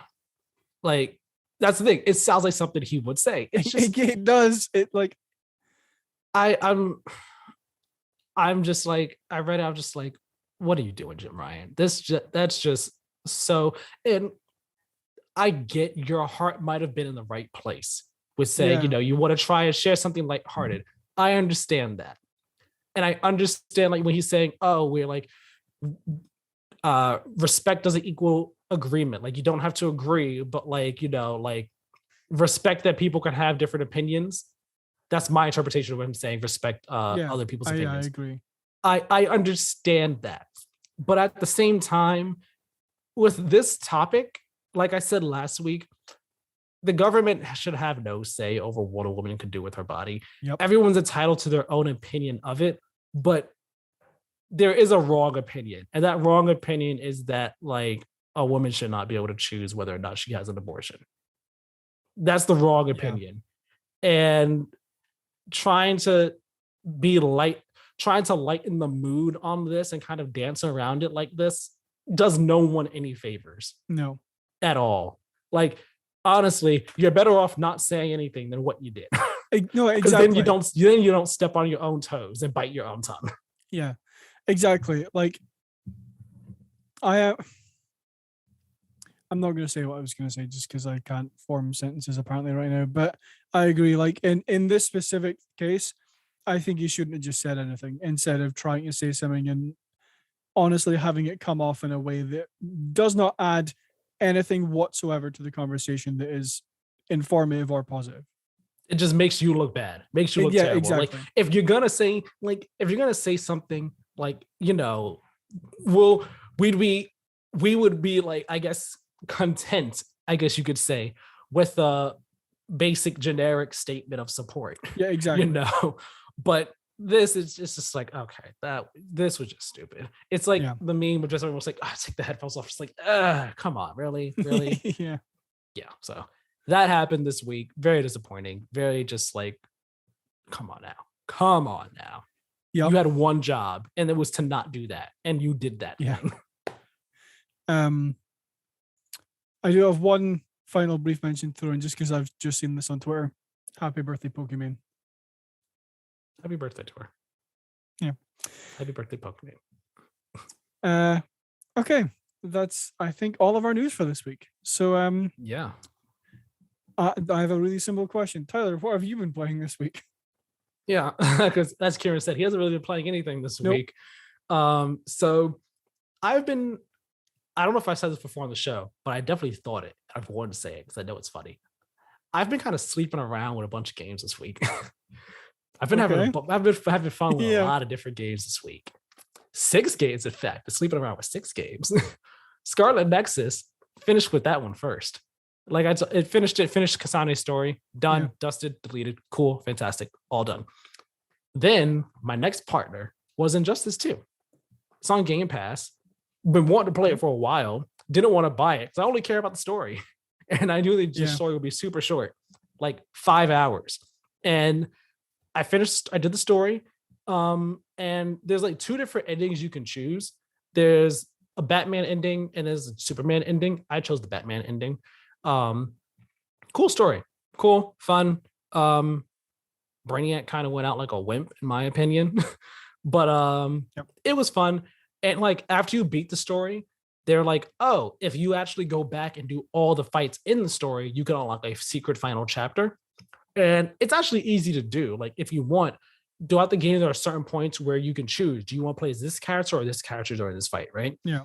Like, that's the thing. It sounds like something he would say. It's just, it does. It like I'm just like, I read it, I'm just like, what are you doing, Jim Ryan? That's just so, and I get your heart might have been in the right place with saying, you want to try and share something lighthearted. I understand that. And I understand, like, when he's saying, oh, we're like, respect doesn't equal agreement. Like, you don't have to agree, but like, like, respect that people can have different opinions. That's my interpretation of what I'm saying. Respect other people's opinions. I agree. I understand that. But at the same time, with this topic, like I said last week, the government should have no say over what a woman can do with her body. Yep. Everyone's entitled to their own opinion of it, but there is a wrong opinion. And that wrong opinion is that like a woman should not be able to choose whether or not she has an abortion. That's the wrong opinion. And trying to lighten the mood on this and kind of dance around it like this does no one any favors. No. At all. Like, honestly, you're better off not saying anything than what you did. No, exactly. Then you don't step on your own toes and bite your own tongue. Yeah, exactly. Like, I'm not going to say what I was going to say just because I can't form sentences apparently right now, but I agree. Like in this specific case, I think you shouldn't have just said anything instead of trying to say something and honestly having it come off in a way that does not add anything whatsoever to the conversation that is informative or positive. It just makes you look bad. Makes you look terrible. Exactly. Like if you're gonna say something like, you know, we would be like, I guess, content, I guess you could say, with a basic generic statement of support. Yeah, exactly. You know, but this is just like, okay, this was just stupid. It's like the meme where just everyone's like, oh, take the headphones off. It's like, come on, really? Yeah. So that happened this week. Very disappointing. Very just like, come on now. Yep. You had one job, and it was to not do that, and you did that. Yeah. I do have one final brief mention through, and just because I've just seen this on Twitter. Happy birthday, Pokemon. Happy birthday to her. Yeah. Happy birthday, Pokemon. Okay. That's, I think, all of our news for this week. So, yeah. I have a really simple question. Tyler, what have you been playing this week? Yeah, because as Keiran said, he hasn't really been playing anything this week. So I don't know if I said this before on the show, but I definitely thought it. I've wanted to say it because I know it's funny. I've been kind of sleeping around with a bunch of games this week. I've been having fun with a lot of different games this week. 6 games, in fact. Sleeping around with 6 games. Scarlet Nexus, finished with that one first. Like it finished Kasane's story, done, dusted, deleted, cool, fantastic, all done. Then my next partner was Injustice 2. It's on Game Pass. Been wanting to play it for a while. Didn't want to buy it because I only care about the story, and I knew the story would be super short, like 5 hours. And I did the story, and there's like 2 different endings you can choose. There's a Batman ending and there's a Superman ending. I chose the Batman ending. Cool story, cool, fun. Brainiac kind of went out like a wimp in my opinion, but it was fun. And like after you beat the story, they're like, oh, if you actually go back and do all the fights in the story, you can unlock a secret final chapter. And it's actually easy to do. Like if you want, throughout the game, there are certain points where you can choose, do you want to play as this character or this character during this fight, right? Yeah.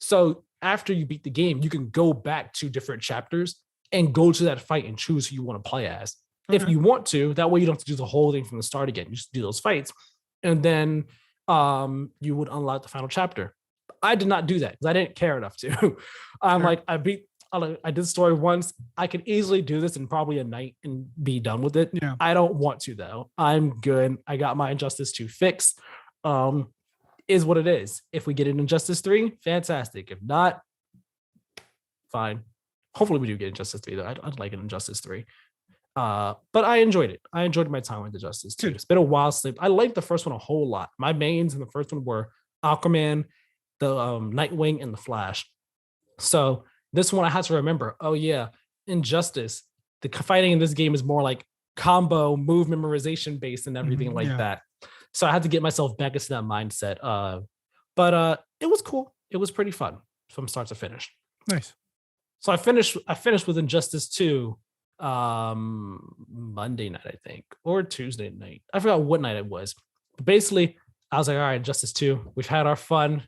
So after you beat the game, you can go back to different chapters and go to that fight and choose who you want to play as. If you want to, that way you don't have to do the whole thing from the start again. You just do those fights. And then you would unlock the final chapter. I did not do that because I didn't care enough to. Like, I did the story once. I could easily do this in probably a night and be done with it. Yeah. I don't want to, though. I'm good. I got my Injustice 2 fix. Is what it is. If we get an Injustice 3, fantastic. If not, fine. Hopefully we do get Injustice 3, though. I'd like an Injustice 3. But I enjoyed it. I enjoyed my time with Injustice 2. It's been a while since I liked the first one a whole lot. My mains in the first one were Aquaman, the Nightwing, and the Flash. So this one I had to remember, oh yeah, Injustice. The fighting in this game is more like combo, move memorization based and everything that. So I had to get myself back into that mindset. But it was cool. It was pretty fun from start to finish. Nice. So I finished with Injustice 2 Monday night, I think, or Tuesday night. I forgot what night it was. But basically, I was like, all right, Injustice 2, we've had our fun.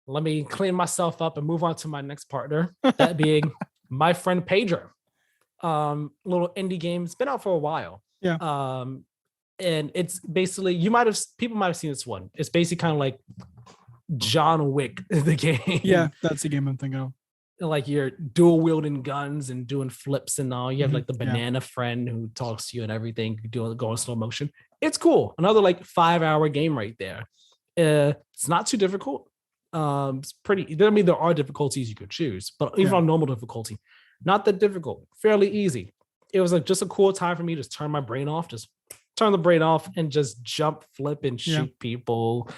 Let me clean myself up and move on to my next partner, that being my friend Pedro. Little indie game. It's been out for a while. Yeah. And it's basically, people might have seen this one. It's basically kind of like John Wick, the game. Yeah, that's the game I'm thinking of. like you're dual wielding guns and doing flips and all. You have like the Yeah. banana friend who talks to you and everything. You do go in slow motion. It's cool. Another like 5-hour game right there. It's not too difficult. It's pretty. I mean, there are difficulties you could choose, but even on normal difficulty, not that difficult. Fairly easy. It was like just a cool time for me to just turn my brain off, just turn the brain off and just jump, flip, and shoot people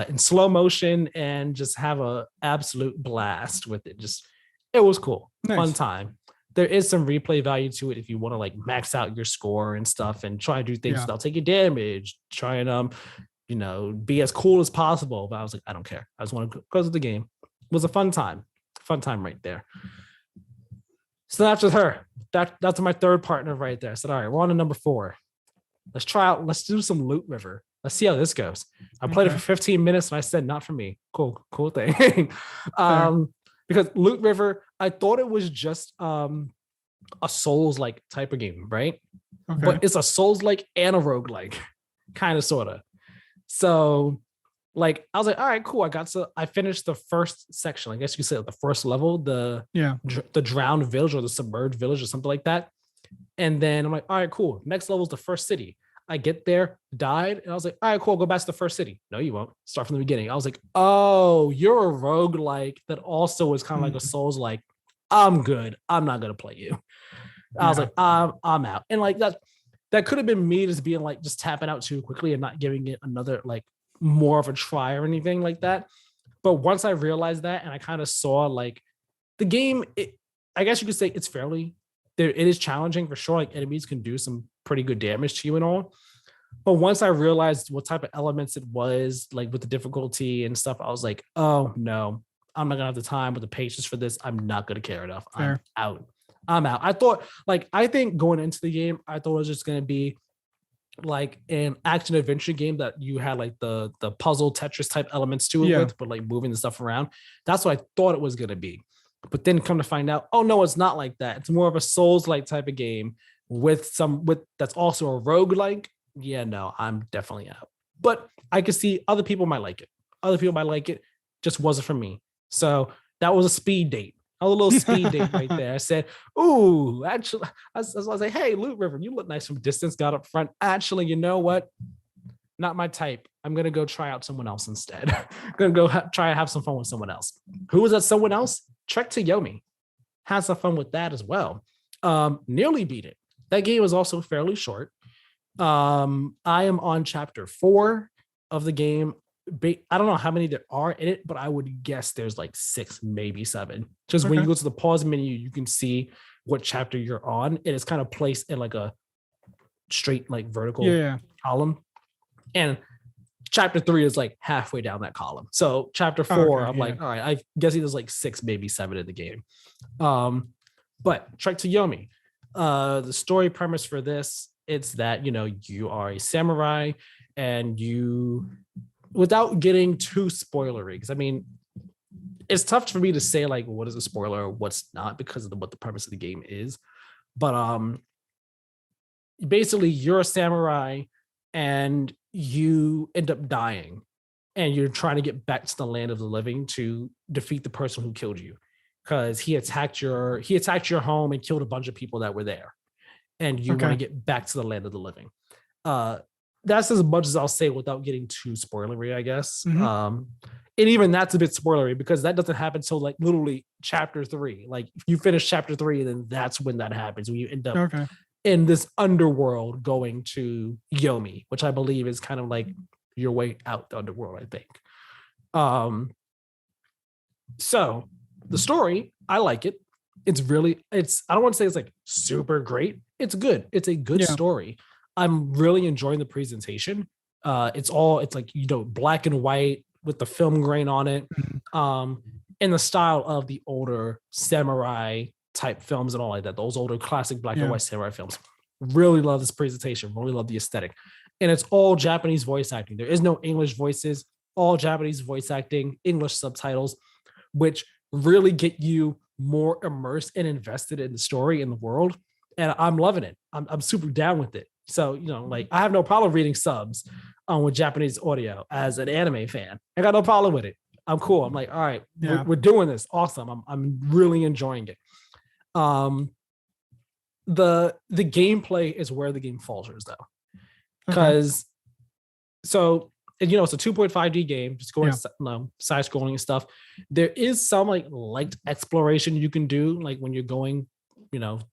in slow motion and just have a absolute blast with it. Just it was cool. Nice. Fun time. There is some replay value to it if you want to like max out your score and stuff and try to do things without taking damage, try and be as cool as possible. But I was like, I don't care. I just want to go to the game. It was a fun time. Fun time right there. So that's with her. That's my third partner right there. I said, all right, we're on to number 4. Let's try out. Let's do some Loot River. Let's see how this goes. I played it for 15 minutes and I said, not for me. Cool thing. Because Loot River, I thought it was just a Souls-like type of game, right? Okay. But it's a Souls-like and a roguelike, kind of, sort of. So, like, I was like, all right, cool. I finished the first section. I guess you could say the first level, the drowned village or the submerged village or something like that. And then I'm like, all right, cool. Next level is the first city. I get there, died, and I was like, all right, cool, go back to the first city. No, you won't. Start from the beginning. I was like, oh, you're a roguelike that also is kind of like a Souls-like. I'm good. I'm not going to play you. I was like, I'm out. And like that could have been me just being like, just tapping out too quickly and not giving it another, like, more of a try or anything like that. But once I realized that and I kind of saw like the game, I guess you could say it's fairly, it is challenging for sure. Like enemies can do some pretty good damage to you and all. But once I realized what type of elements it was, like with the difficulty and stuff, I was like, oh no, I'm not gonna have the time with the patience for this. I'm not gonna care enough. Fair. I'm out. I think going into the game, I thought it was just gonna be like an action adventure game that you had like the puzzle Tetris type elements to it with, but like moving the stuff around. That's what I thought it was gonna be. But then come to find out, oh no, it's not like that. It's more of a Souls-like type of game with that's also a roguelike. Yeah, no, I'm definitely out. But I could see other people might like it. Just wasn't for me. So that was a speed date. A little speed date right there. I said, ooh, actually, I was like, hey, Loot River, you look nice from distance. Got up front. Actually, you know what? Not my type. I'm going to go try out someone else instead. I'm going to go try and have some fun with someone else. Who was that someone else? Trek to Yomi. Had some fun with that as well. Nearly beat it. That game was also fairly short. I am on chapter 4 of the game. I don't know how many there are in it, but I would guess there's like 6, maybe 7. Just when you go to the pause menu, you can see what chapter you're on. And it's kind of placed in like a straight, like vertical column. And chapter 3 is like halfway down that column. So chapter 4, I'm like, all right, I guess there's like 6, maybe 7 in the game. But Trek to Yomi. The story premise for this, it's that, you are a samurai and you, without getting too spoilery, because I mean, it's tough for me to say like what is a spoiler or what's not because of what the premise of the game is. But basically you're a samurai and you end up dying and you're trying to get back to the land of the living to defeat the person who killed you because he attacked your home and killed a bunch of people that were there. And you want to get back to the land of the living. That's as much as I'll say without getting too spoilery, I guess. And even that's a bit spoilery because that doesn't happen until like literally chapter 3. Like if you finish chapter 3, then that's when that happens. When you end up in this underworld going to Yomi, which I believe is kind of like your way out the underworld, I think. So the story, I like it. I don't want to say it's like super great. It's good. It's a good story. I'm really enjoying the presentation. It's like, black and white with the film grain on it. In the style of the older samurai type films and all like that. Those older classic black and white samurai films. Really love this presentation. Really love the aesthetic. And it's all Japanese voice acting. There is no English voices, all Japanese voice acting, English subtitles, which really get you more immersed and invested in the story and the world. And I'm loving it. I'm super down with it. So, like I have no problem reading subs with Japanese audio as an anime fan. I got no problem with it. I'm cool. I'm like, all right, Yeah. we're doing this. Awesome. I'm really enjoying it. The gameplay is where the game falters though, because so and, it's a 2.5D game, just going side scrolling and stuff. There is some like light exploration you can do, like when you're going,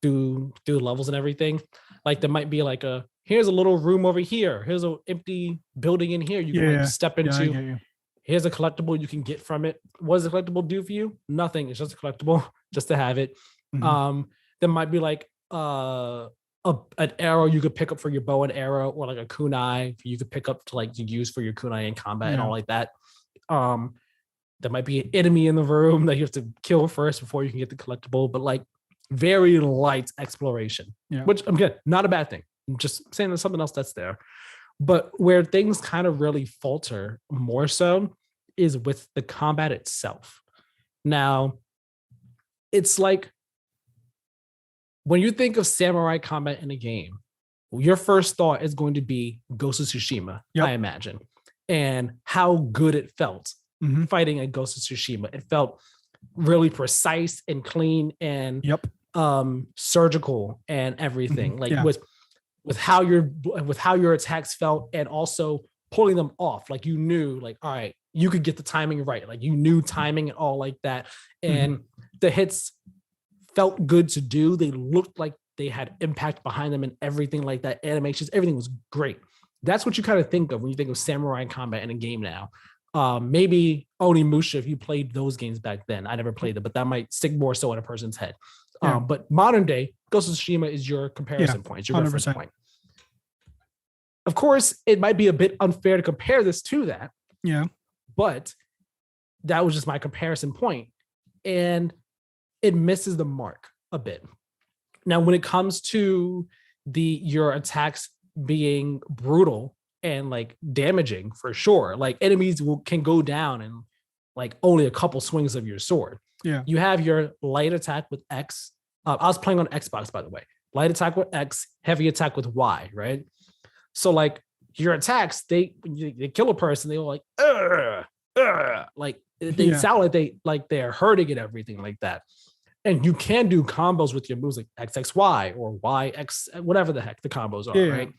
through levels and everything. Like there might be like here's a little room over here. Here's an empty building in here. You can like step into. Yeah, here's a collectible you can get from it. What does a collectible do for you? Nothing. It's just a collectible, just to have it. There might be like an arrow you could pick up for your bow and arrow, or like a kunai you could pick up to use for your kunai in combat and all like that. There might be an enemy in the room that you have to kill first before you can get the collectible, but like very light exploration, which again, not a bad thing. I'm just saying there's something else that's there. But where things kind of really falter more so is with the combat itself. Now, it's like when you think of samurai combat in a game, your first thought is going to be Ghost of Tsushima, I imagine, and how good it felt fighting a Ghost of Tsushima. It felt really precise and clean and surgical and everything. Like with how your attacks felt, and also pulling them off. Like you knew, like, all right, you could get the timing right. Like you knew timing and all like that. And the hits felt good to do. They looked like they had impact behind them and everything like that. Animations, everything was great. That's what you kind of think of when you think of samurai combat in a game now. Maybe Onimusha, if you played those games back then. I never played them, but that might stick more so in a person's head. But modern day, Ghost of Tsushima is your comparison point. It's your 100%. Reference point. Of course, it might be a bit unfair to compare this to that. Yeah. But that was just my comparison point. And it misses the mark a bit. Now, when it comes to your attacks being brutal and like damaging, for sure, like enemies can go down in like only a couple swings of your sword. Yeah. You have your light attack with X. I was playing on Xbox, by the way. Light attack with X, heavy attack with Y, right? So like your attacks, they kill a person, they go like, like they sound like they're hurting and everything like that. And you can do combos with your moves like XXY or YX, whatever the heck the combos are, right?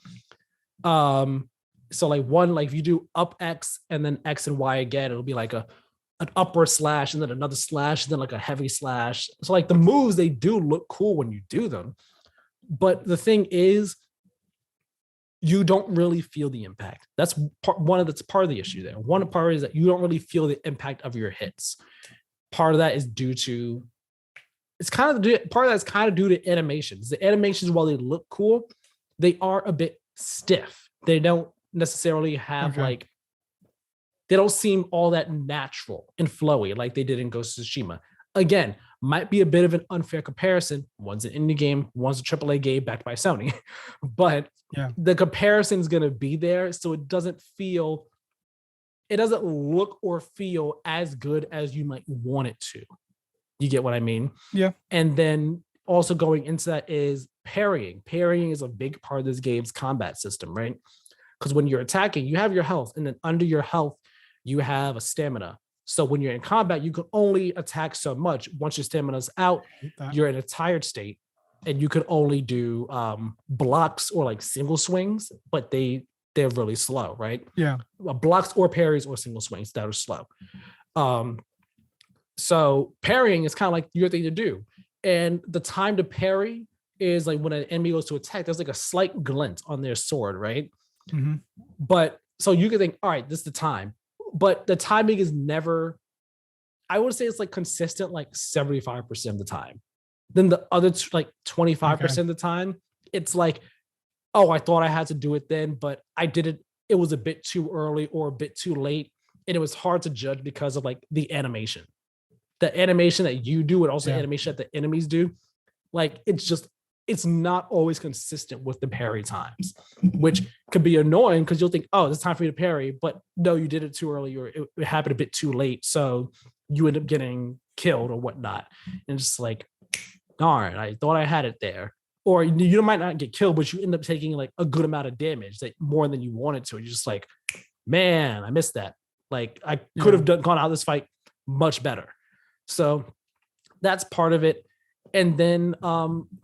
So like if you do up X and then X and Y again, it'll be like an upward slash and then another slash and then like a heavy slash. So like the moves, they do look cool when you do them. But the thing is, you don't really feel the impact. That's part of the issue there. One part is that you don't really feel the impact of your hits. Part of that is due to part of that's kind of due to animations. The animations, while they look cool, they are a bit stiff. They don't necessarily have they don't seem all that natural and flowy like they did in Ghost of Tsushima. Again, might be a bit of an unfair comparison. One's an indie game, one's a AAA game backed by Sony, but the comparison is going to be there. So it doesn't look or feel as good as you might want it to. You get what I mean? Yeah. And then also going into that is parrying. Parrying is a big part of this game's combat system, right? Because when you're attacking, you have your health, and then under your health, you have a stamina. So when you're in combat, you can only attack so much. Once your stamina's out, you're in a tired state, and you can only do blocks or like single swings, but they're really slow, right? Yeah. Blocks or parries or single swings that are slow. So parrying is kind of like your thing to do. And the time to parry is like when an enemy goes to attack, there's like a slight glint on their sword, right? But so you can think, all right, this is the time. But the timing is never, I would say it's like consistent, like 75% of the time. Then the other like 25% of the time, it's like, oh, I thought I had to do it then, but I didn't. It was a bit too early or a bit too late. And it was hard to judge because of like the animation. The animation that you do and also the animation that the enemies do. Like it's not always consistent with the parry times, which could be annoying because you'll think, oh, it's time for you to parry, but no, you did it too early or it happened a bit too late. So you end up getting killed or whatnot. And it's just like, darn, I thought I had it there. Or you might not get killed, but you end up taking like a good amount of damage, like more than you wanted to. You're just like, man, I missed that. Like I could have gone out this fight much better. So that's part of it. And then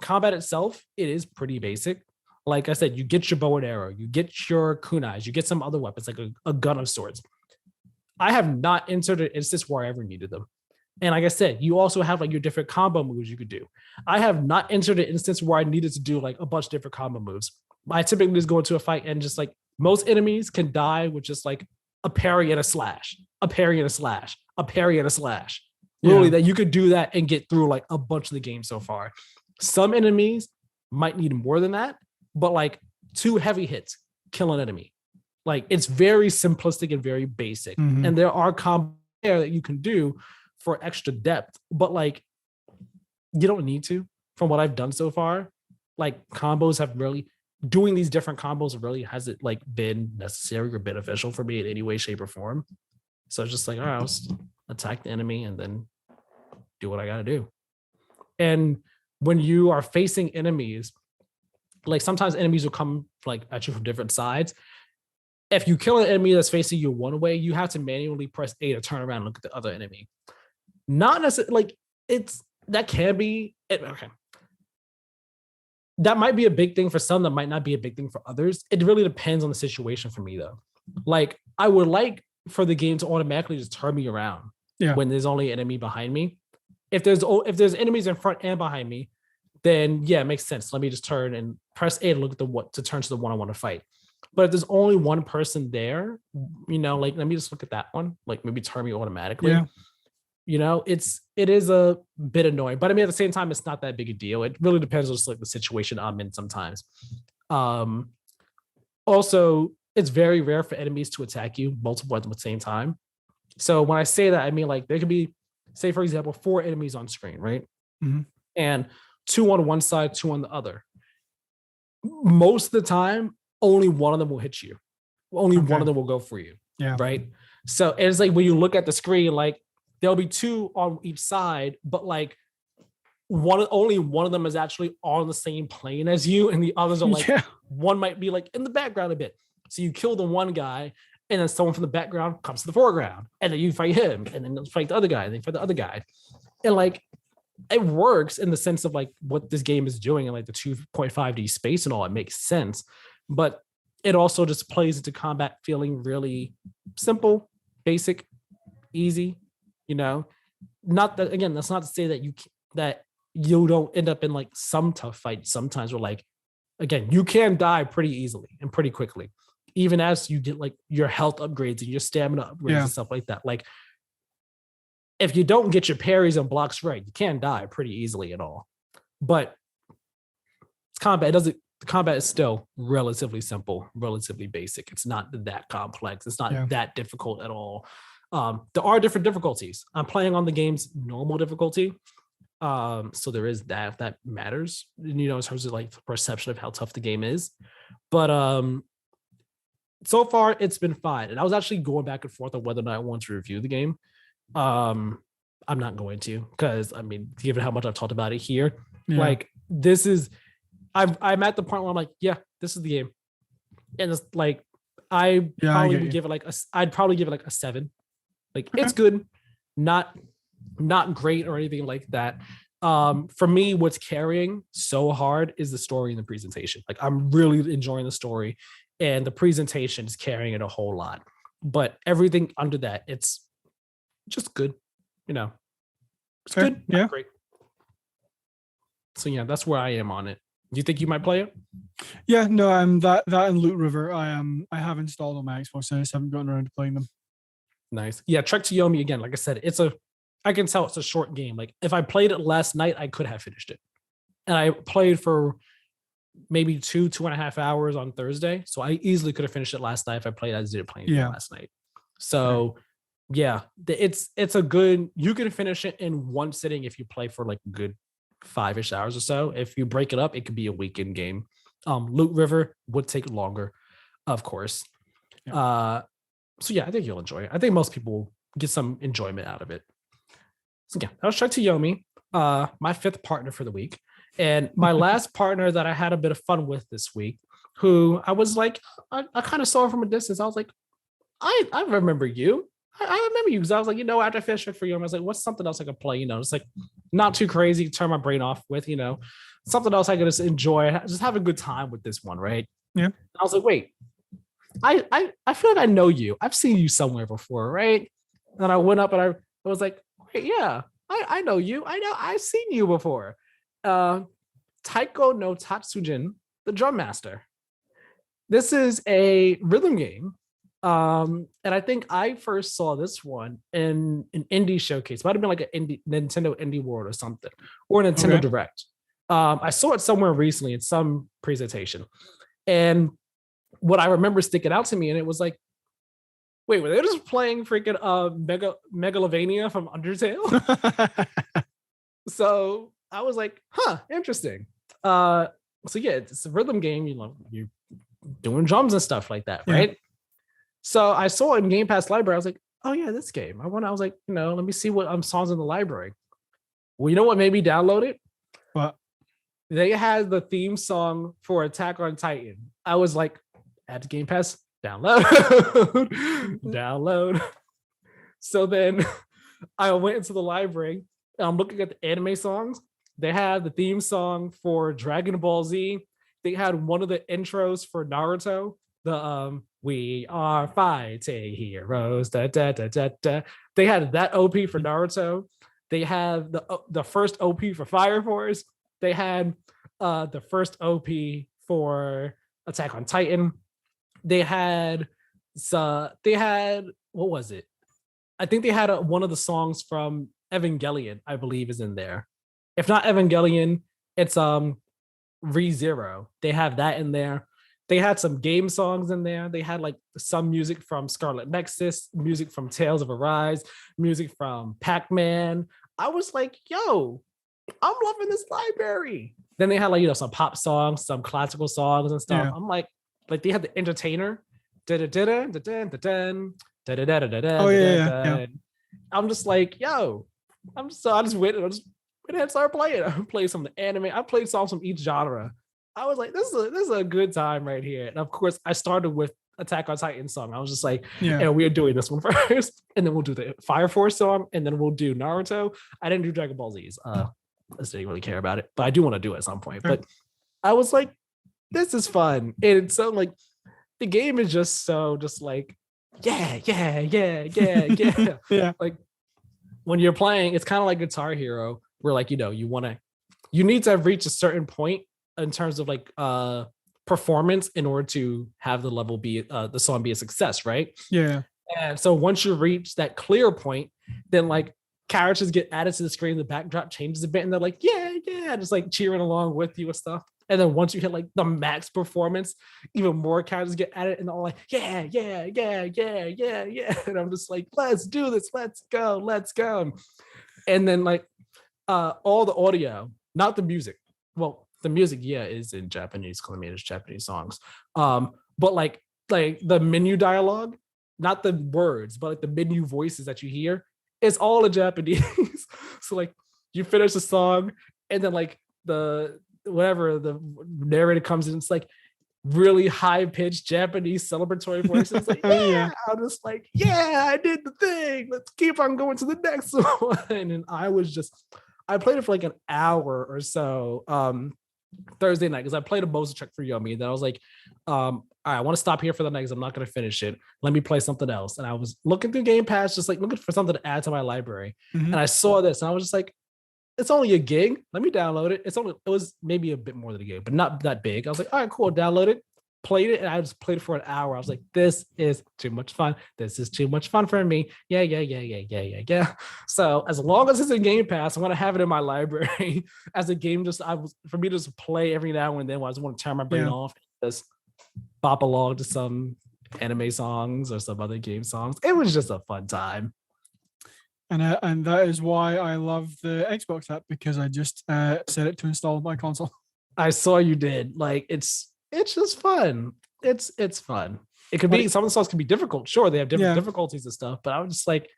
combat itself, it is pretty basic. Like I said, you get your bow and arrow, you get your kunais, you get some other weapons like a gun of sorts. I have not entered an instance where I ever needed them. And like I said, you also have like your different combo moves you could do. I have not entered an instance where I needed to do like a bunch of different combo moves. I typically just go into a fight and just like most enemies can die with just like a parry and a slash, a parry and a slash, a parry and a slash. Literally that you could do that and get through like a bunch of the game so far. Some enemies might need more than that, but like 2 heavy hits kill an enemy. Like it's very simplistic and very basic. And there are combos there that you can do for extra depth, but like you don't need to. From what I've done so far, like combos have really doing these different combos really hasn't like been necessary or beneficial for me in any way, shape, or form. So it's just like, all right, I'll just attack the enemy and then do what I gotta do. And when you are facing enemies, like sometimes enemies will come like at you from different sides. If you kill an enemy that's facing you one way, you have to manually press A to turn around and look at the other enemy. Not necessarily like it's that can be okay. That might be a big thing for some, that might not be a big thing for others. It really depends on the situation for me though. Like I would like for the game to automatically just turn me around when there's only an enemy behind me. If there's enemies in front and behind me, then yeah, it makes sense. Let me just turn and press A to look at to turn to the one I want to fight. But if there's only one person there, you know, like let me just look at that one, like maybe turn me automatically. Yeah. You know, it is a bit annoying, but I mean, at the same time, it's not that big a deal. It really depends on just like the situation I'm in sometimes. Also, it's very rare for enemies to attack you multiple at the same time. So when I say that, I mean like there could be, say for example, 4 enemies on screen, right? And 2 on one side, 2 on the other. Most of the time, only one of them will hit you. Only one of them will go for you. Yeah. Right. So it's like when you look at the screen, like there'll be 2 on each side, but like only one of them is actually on the same plane as you, and the others are like one might be like in the background a bit. So you kill the one guy, and then someone from the background comes to the foreground, and then you fight him, and then fight the other guy, and then fight the other guy. And like it works in the sense of like what this game is doing and like the 2.5D space and all, it makes sense. But it also just plays into combat feeling really simple, basic, easy, you know. Not that, again, that's not to say that you don't end up in like some tough fights sometimes, where like, again, you can die pretty easily and pretty quickly, even as you get like your health upgrades and your stamina upgrades and stuff like that. Like if you don't get your parries and blocks right, you can die pretty easily and all. But it's combat. The combat is still relatively simple, relatively basic. It's not that complex. It's not that difficult at all. There are different difficulties. I'm playing on the game's normal difficulty. So there is that, if that matters, you know, in terms of like the perception of how tough the game is. But so far it's been fine. And I was actually going back and forth on whether or not I want to review the game. I'm not going to, because I mean, given how much I've talked about it here, like this is, I'm at the point where I'm like, yeah, this is the game. And it's like, I'd probably give it like a 7. Like it's good, not great or anything like that. For me, what's carrying so hard is the story and the presentation. Like I'm really enjoying the story, and the presentation is carrying it a whole lot. But everything under that, it's just good, you know. It's good, not great. So yeah, that's where I am on it. Do you think you might play it? Yeah, no, that and Loot River. I have installed on my Xbox. I just haven't gotten around to playing them. Nice. Yeah, Trek to Yomi again. Like I said, I can tell it's a short game. Like if I played it last night, I could have finished it. And I played for maybe 2.5 hours on Thursday. So I easily could have finished it last night if I played as I did playing last night. So yeah, it's a good, you can finish it in one sitting if you play for like a good 5-ish hours or so. If you break it up, it could be a weekend game. Loot River would take longer, of course. So yeah, I think you'll enjoy it. I think most people will get some enjoyment out of it. So yeah, that was Trek to Yomi, my 5th partner for the week. And my last partner that I had a bit of fun with this week, who I was like, I kind of saw from a distance. I was like, I remember you. I remember you because I was like, after I finished it for you, I was like, what's something else I could play? It's like not too crazy, turn my brain off with, something else I could just enjoy, just have a good time with this one, right? Yeah. I was like, wait, I feel like I know you. I've seen you somewhere before, right? And I went up and I was like, wait, yeah, I know you. I've seen you before. Taiko no Tatsujin, the Drum Master. This is a rhythm game. And I think I first saw this one in an indie showcase. Might have been like an Nintendo Indie World or something, or Nintendo Direct. I saw it somewhere recently in some presentation. And what I remember sticking out to me, and it was like, wait, were they just playing freaking Megalovania from Undertale? So I was like, huh, interesting. So yeah, it's a rhythm game, you're doing drums and stuff like that, right? So I saw it in Game Pass Library. I was like, oh yeah, this game. I was like, let me see what songs in the library. Well, you know what made me download it? What? They had the theme song for Attack on Titan. I was like, add to Game Pass, download, download. So then I went into the library. I'm looking at the anime songs. They had the theme song for Dragon Ball Z. They had one of the intros for Naruto. The we are fighting heroes. Da, da, da, da, da. They had that OP for Naruto. They had the first OP for Fire Force. They had the first OP for Attack on Titan. They had what was it? I think they had one of the songs from Evangelion, I believe, is in there. If not Evangelion, it's ReZero. They have that in there. They had some game songs in there. They had like some music from Scarlet Nexus, music from Tales of Arise, music from Pac-Man. I was like, yo, I'm loving this library. Then they had like, some pop songs, some classical songs and stuff. Yeah. I'm like they had the entertainer. Oh yeah. I'm just like, yo, I just went and started playing. I played some of the anime. I played songs from each genre. I was like, this is a good time right here. And of course, I started with Attack on Titan song. I was just like, and we are doing this one first, and then we'll do the Fire Force song, and then we'll do Naruto. I didn't do Dragon Ball Z's. I just didn't really care about it, but I do want to do it at some point. But I was like, this is fun. And it's so like the game is just like, yeah. Yeah. Like when you're playing, it's kind of like Guitar Hero, where like, you need to have reached a certain point in terms of like performance in order to have the level be the song be a success, right? Yeah. And so once you reach that clear point, then like characters get added to the screen, the backdrop changes a bit, and they're like, yeah, just like cheering along with you and stuff. And then once you hit like the max performance, even more characters get added, and they're all like, yeah. And I'm just like, let's do this, let's go. And then like all the audio, not the music. Well, the music, is in Japanese because I mean it's Japanese songs. But like the menu dialogue, not the words, but like the menu voices that you hear, it's all in Japanese. So like you finish the song, and then like the narrator comes in, it's like really high pitched Japanese celebratory voices. Like, I'm just like, I did the thing. Let's keep on going to the next one. And I played it for like an hour or so. Thursday night, because I played a Bosa check for Yomi, and then I was like, all right, I want to stop here for the night because I'm not going to finish it. Let me play something else. And I was looking through Game Pass, just like looking for something to add to my library. And I saw this, and I was just like, it's only a gig. Let me download it. It was maybe a bit more than a gig, but not that big. I was like, all right, cool, download it. Played it, and I just played it for an hour. I was like, this is too much fun. This is too much fun for me. Yeah. So as long as it's in Game Pass, I want to have it in my library as a game. For me to just play every now and then when I just want to turn my brain off, just bop along to some anime songs or some other game songs. It was just a fun time. And that is why I love the Xbox app, because I just set it to install my console. I saw you did. Like it's just fun. It's fun. It could be, some of the songs can be difficult. Sure, they have different difficulties and stuff, but I was just like,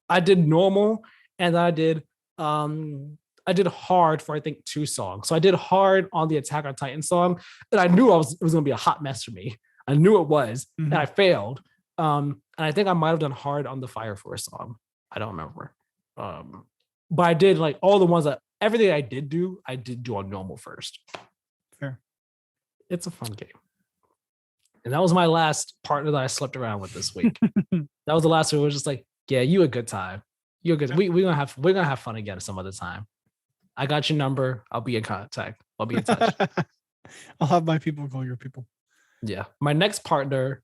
I did normal, and I did hard for I think 2 songs. So I did hard on the Attack on Titan song, and I knew it was gonna be a hot mess for me. I knew it was, and I failed. And I think I might have done hard on the Fire Force song. I don't remember. But I did like all the ones that everything I did do on normal first. Fair. It's a fun game. And that was my last partner that I slept around with this week. That was the last one. It was just like, yeah, you a good time. You're good. We're gonna have fun again some other time. I got your number. I'll be in contact. I'll be in touch. I'll have my people call your people. Yeah. My next partner,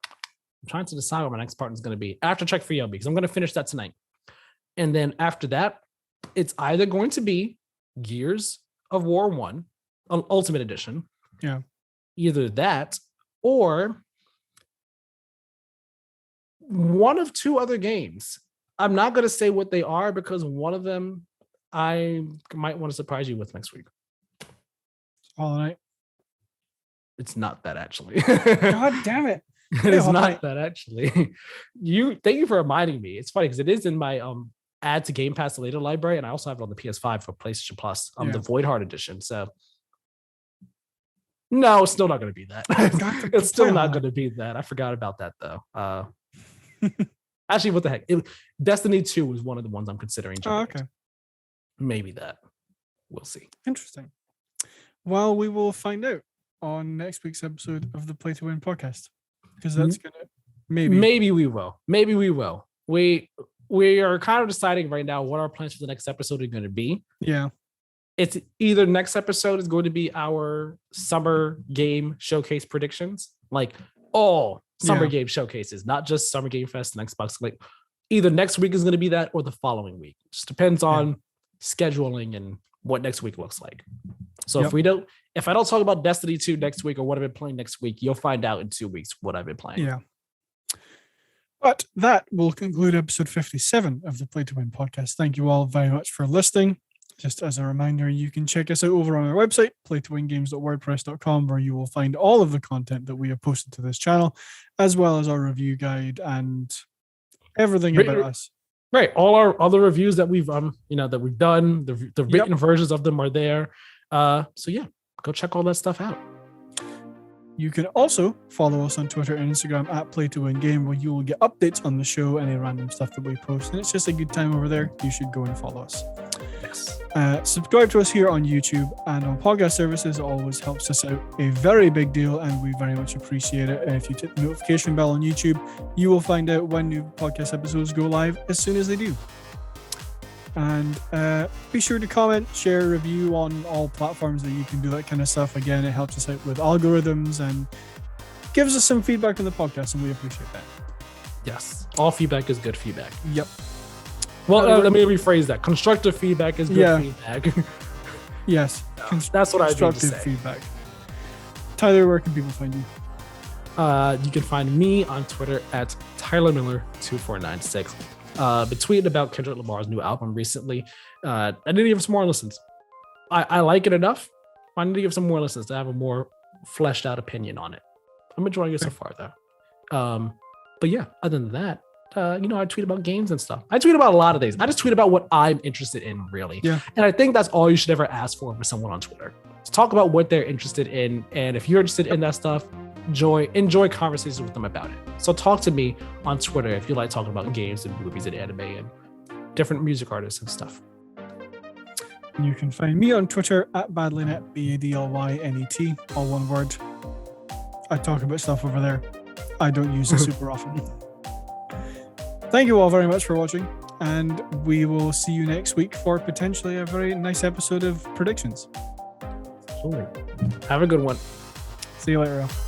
I'm trying to decide what my next partner is going to be. I have to check for you because I'm going to finish that tonight. And then after that, it's either going to be Gears of War 1, Ultimate Edition. Yeah. Either that or one of two other games. I'm not going to say what they are because one of them I might want to surprise you with next week. All right. It's not that actually. God damn it. It is not that actually. Thank you for reminding me. It's funny because it is in my add to Game Pass later library, and I also have it on the PS5 for PlayStation Plus, the Void Heart edition. So no, it's still not going to be that. It's still not going to be that. I forgot about that though. Actually, what the heck? Destiny 2 was one of the ones I'm considering. Oh, okay. Maybe that. We'll see. Interesting. Well, we will find out on next week's episode of the Play to Win podcast, because that's gonna maybe we will. We are kind of deciding right now what our plans for the next episode are going to be. Yeah, it's either next episode is going to be our summer game showcase predictions, like all summer game showcases, not just Summer Game Fest and Xbox. Like either next week is going to be that or the following week. Just depends on scheduling and what next week looks like. So if I don't talk about Destiny 2 next week or what I've been playing next week, you'll find out in 2 weeks what I've been playing. Yeah. But that will conclude episode 57 of the Play to Win podcast. Thank you all very much for listening. Just as a reminder, you can check us out over on our website, playtowingames.wordpress.com, where you will find all of the content that we have posted to this channel, as well as our review guide and everything about us. Right. All our other reviews that we've done, the written versions of them are there. So yeah, go check all that stuff out. You can also follow us on Twitter and Instagram at Play2WinGame, where you will get updates on the show, any random stuff that we post, and it's just a good time over there. You should go and follow us. Yes. Subscribe to us here on YouTube and on podcast services. It always helps us out a very big deal, and we very much appreciate it. And if you hit the notification bell on YouTube, you will find out when new podcast episodes go live as soon as they do. And be sure to comment, share, review on all platforms that you can do that kind of stuff. Again, it helps us out with algorithms and gives us some feedback on the podcast, and we appreciate that. Yes. All feedback is good feedback. Yep. Well, let me rephrase that. Constructive feedback is good feedback. Yes. That's what I mean to say. Constructive feedback. Tyler, where can people find you? You can find me on Twitter at Tyler Miller 2496. Been tweeting about Kendrick Lamar's new album recently. I need to give some more listens. I like it enough. I need to give some more listens to have a more fleshed out opinion on it. I'm enjoying it so far though. But yeah, other than that, I tweet about games and stuff. I tweet about a lot of things. I just tweet about what I'm interested in, really. Yeah. And I think that's all you should ever ask for with someone on Twitter. So talk about what they're interested in, and if you're interested in that stuff, enjoy conversations with them about it. So talk to me on Twitter if you like talking about games and movies and anime and different music artists and stuff. You can find me on Twitter at Badlynet, BADLYNET, all one word. I talk about stuff over there. I don't use it super often. Thank you all very much for watching, and we will see you next week for potentially a very nice episode of predictions. Have a good one. See you later, Al.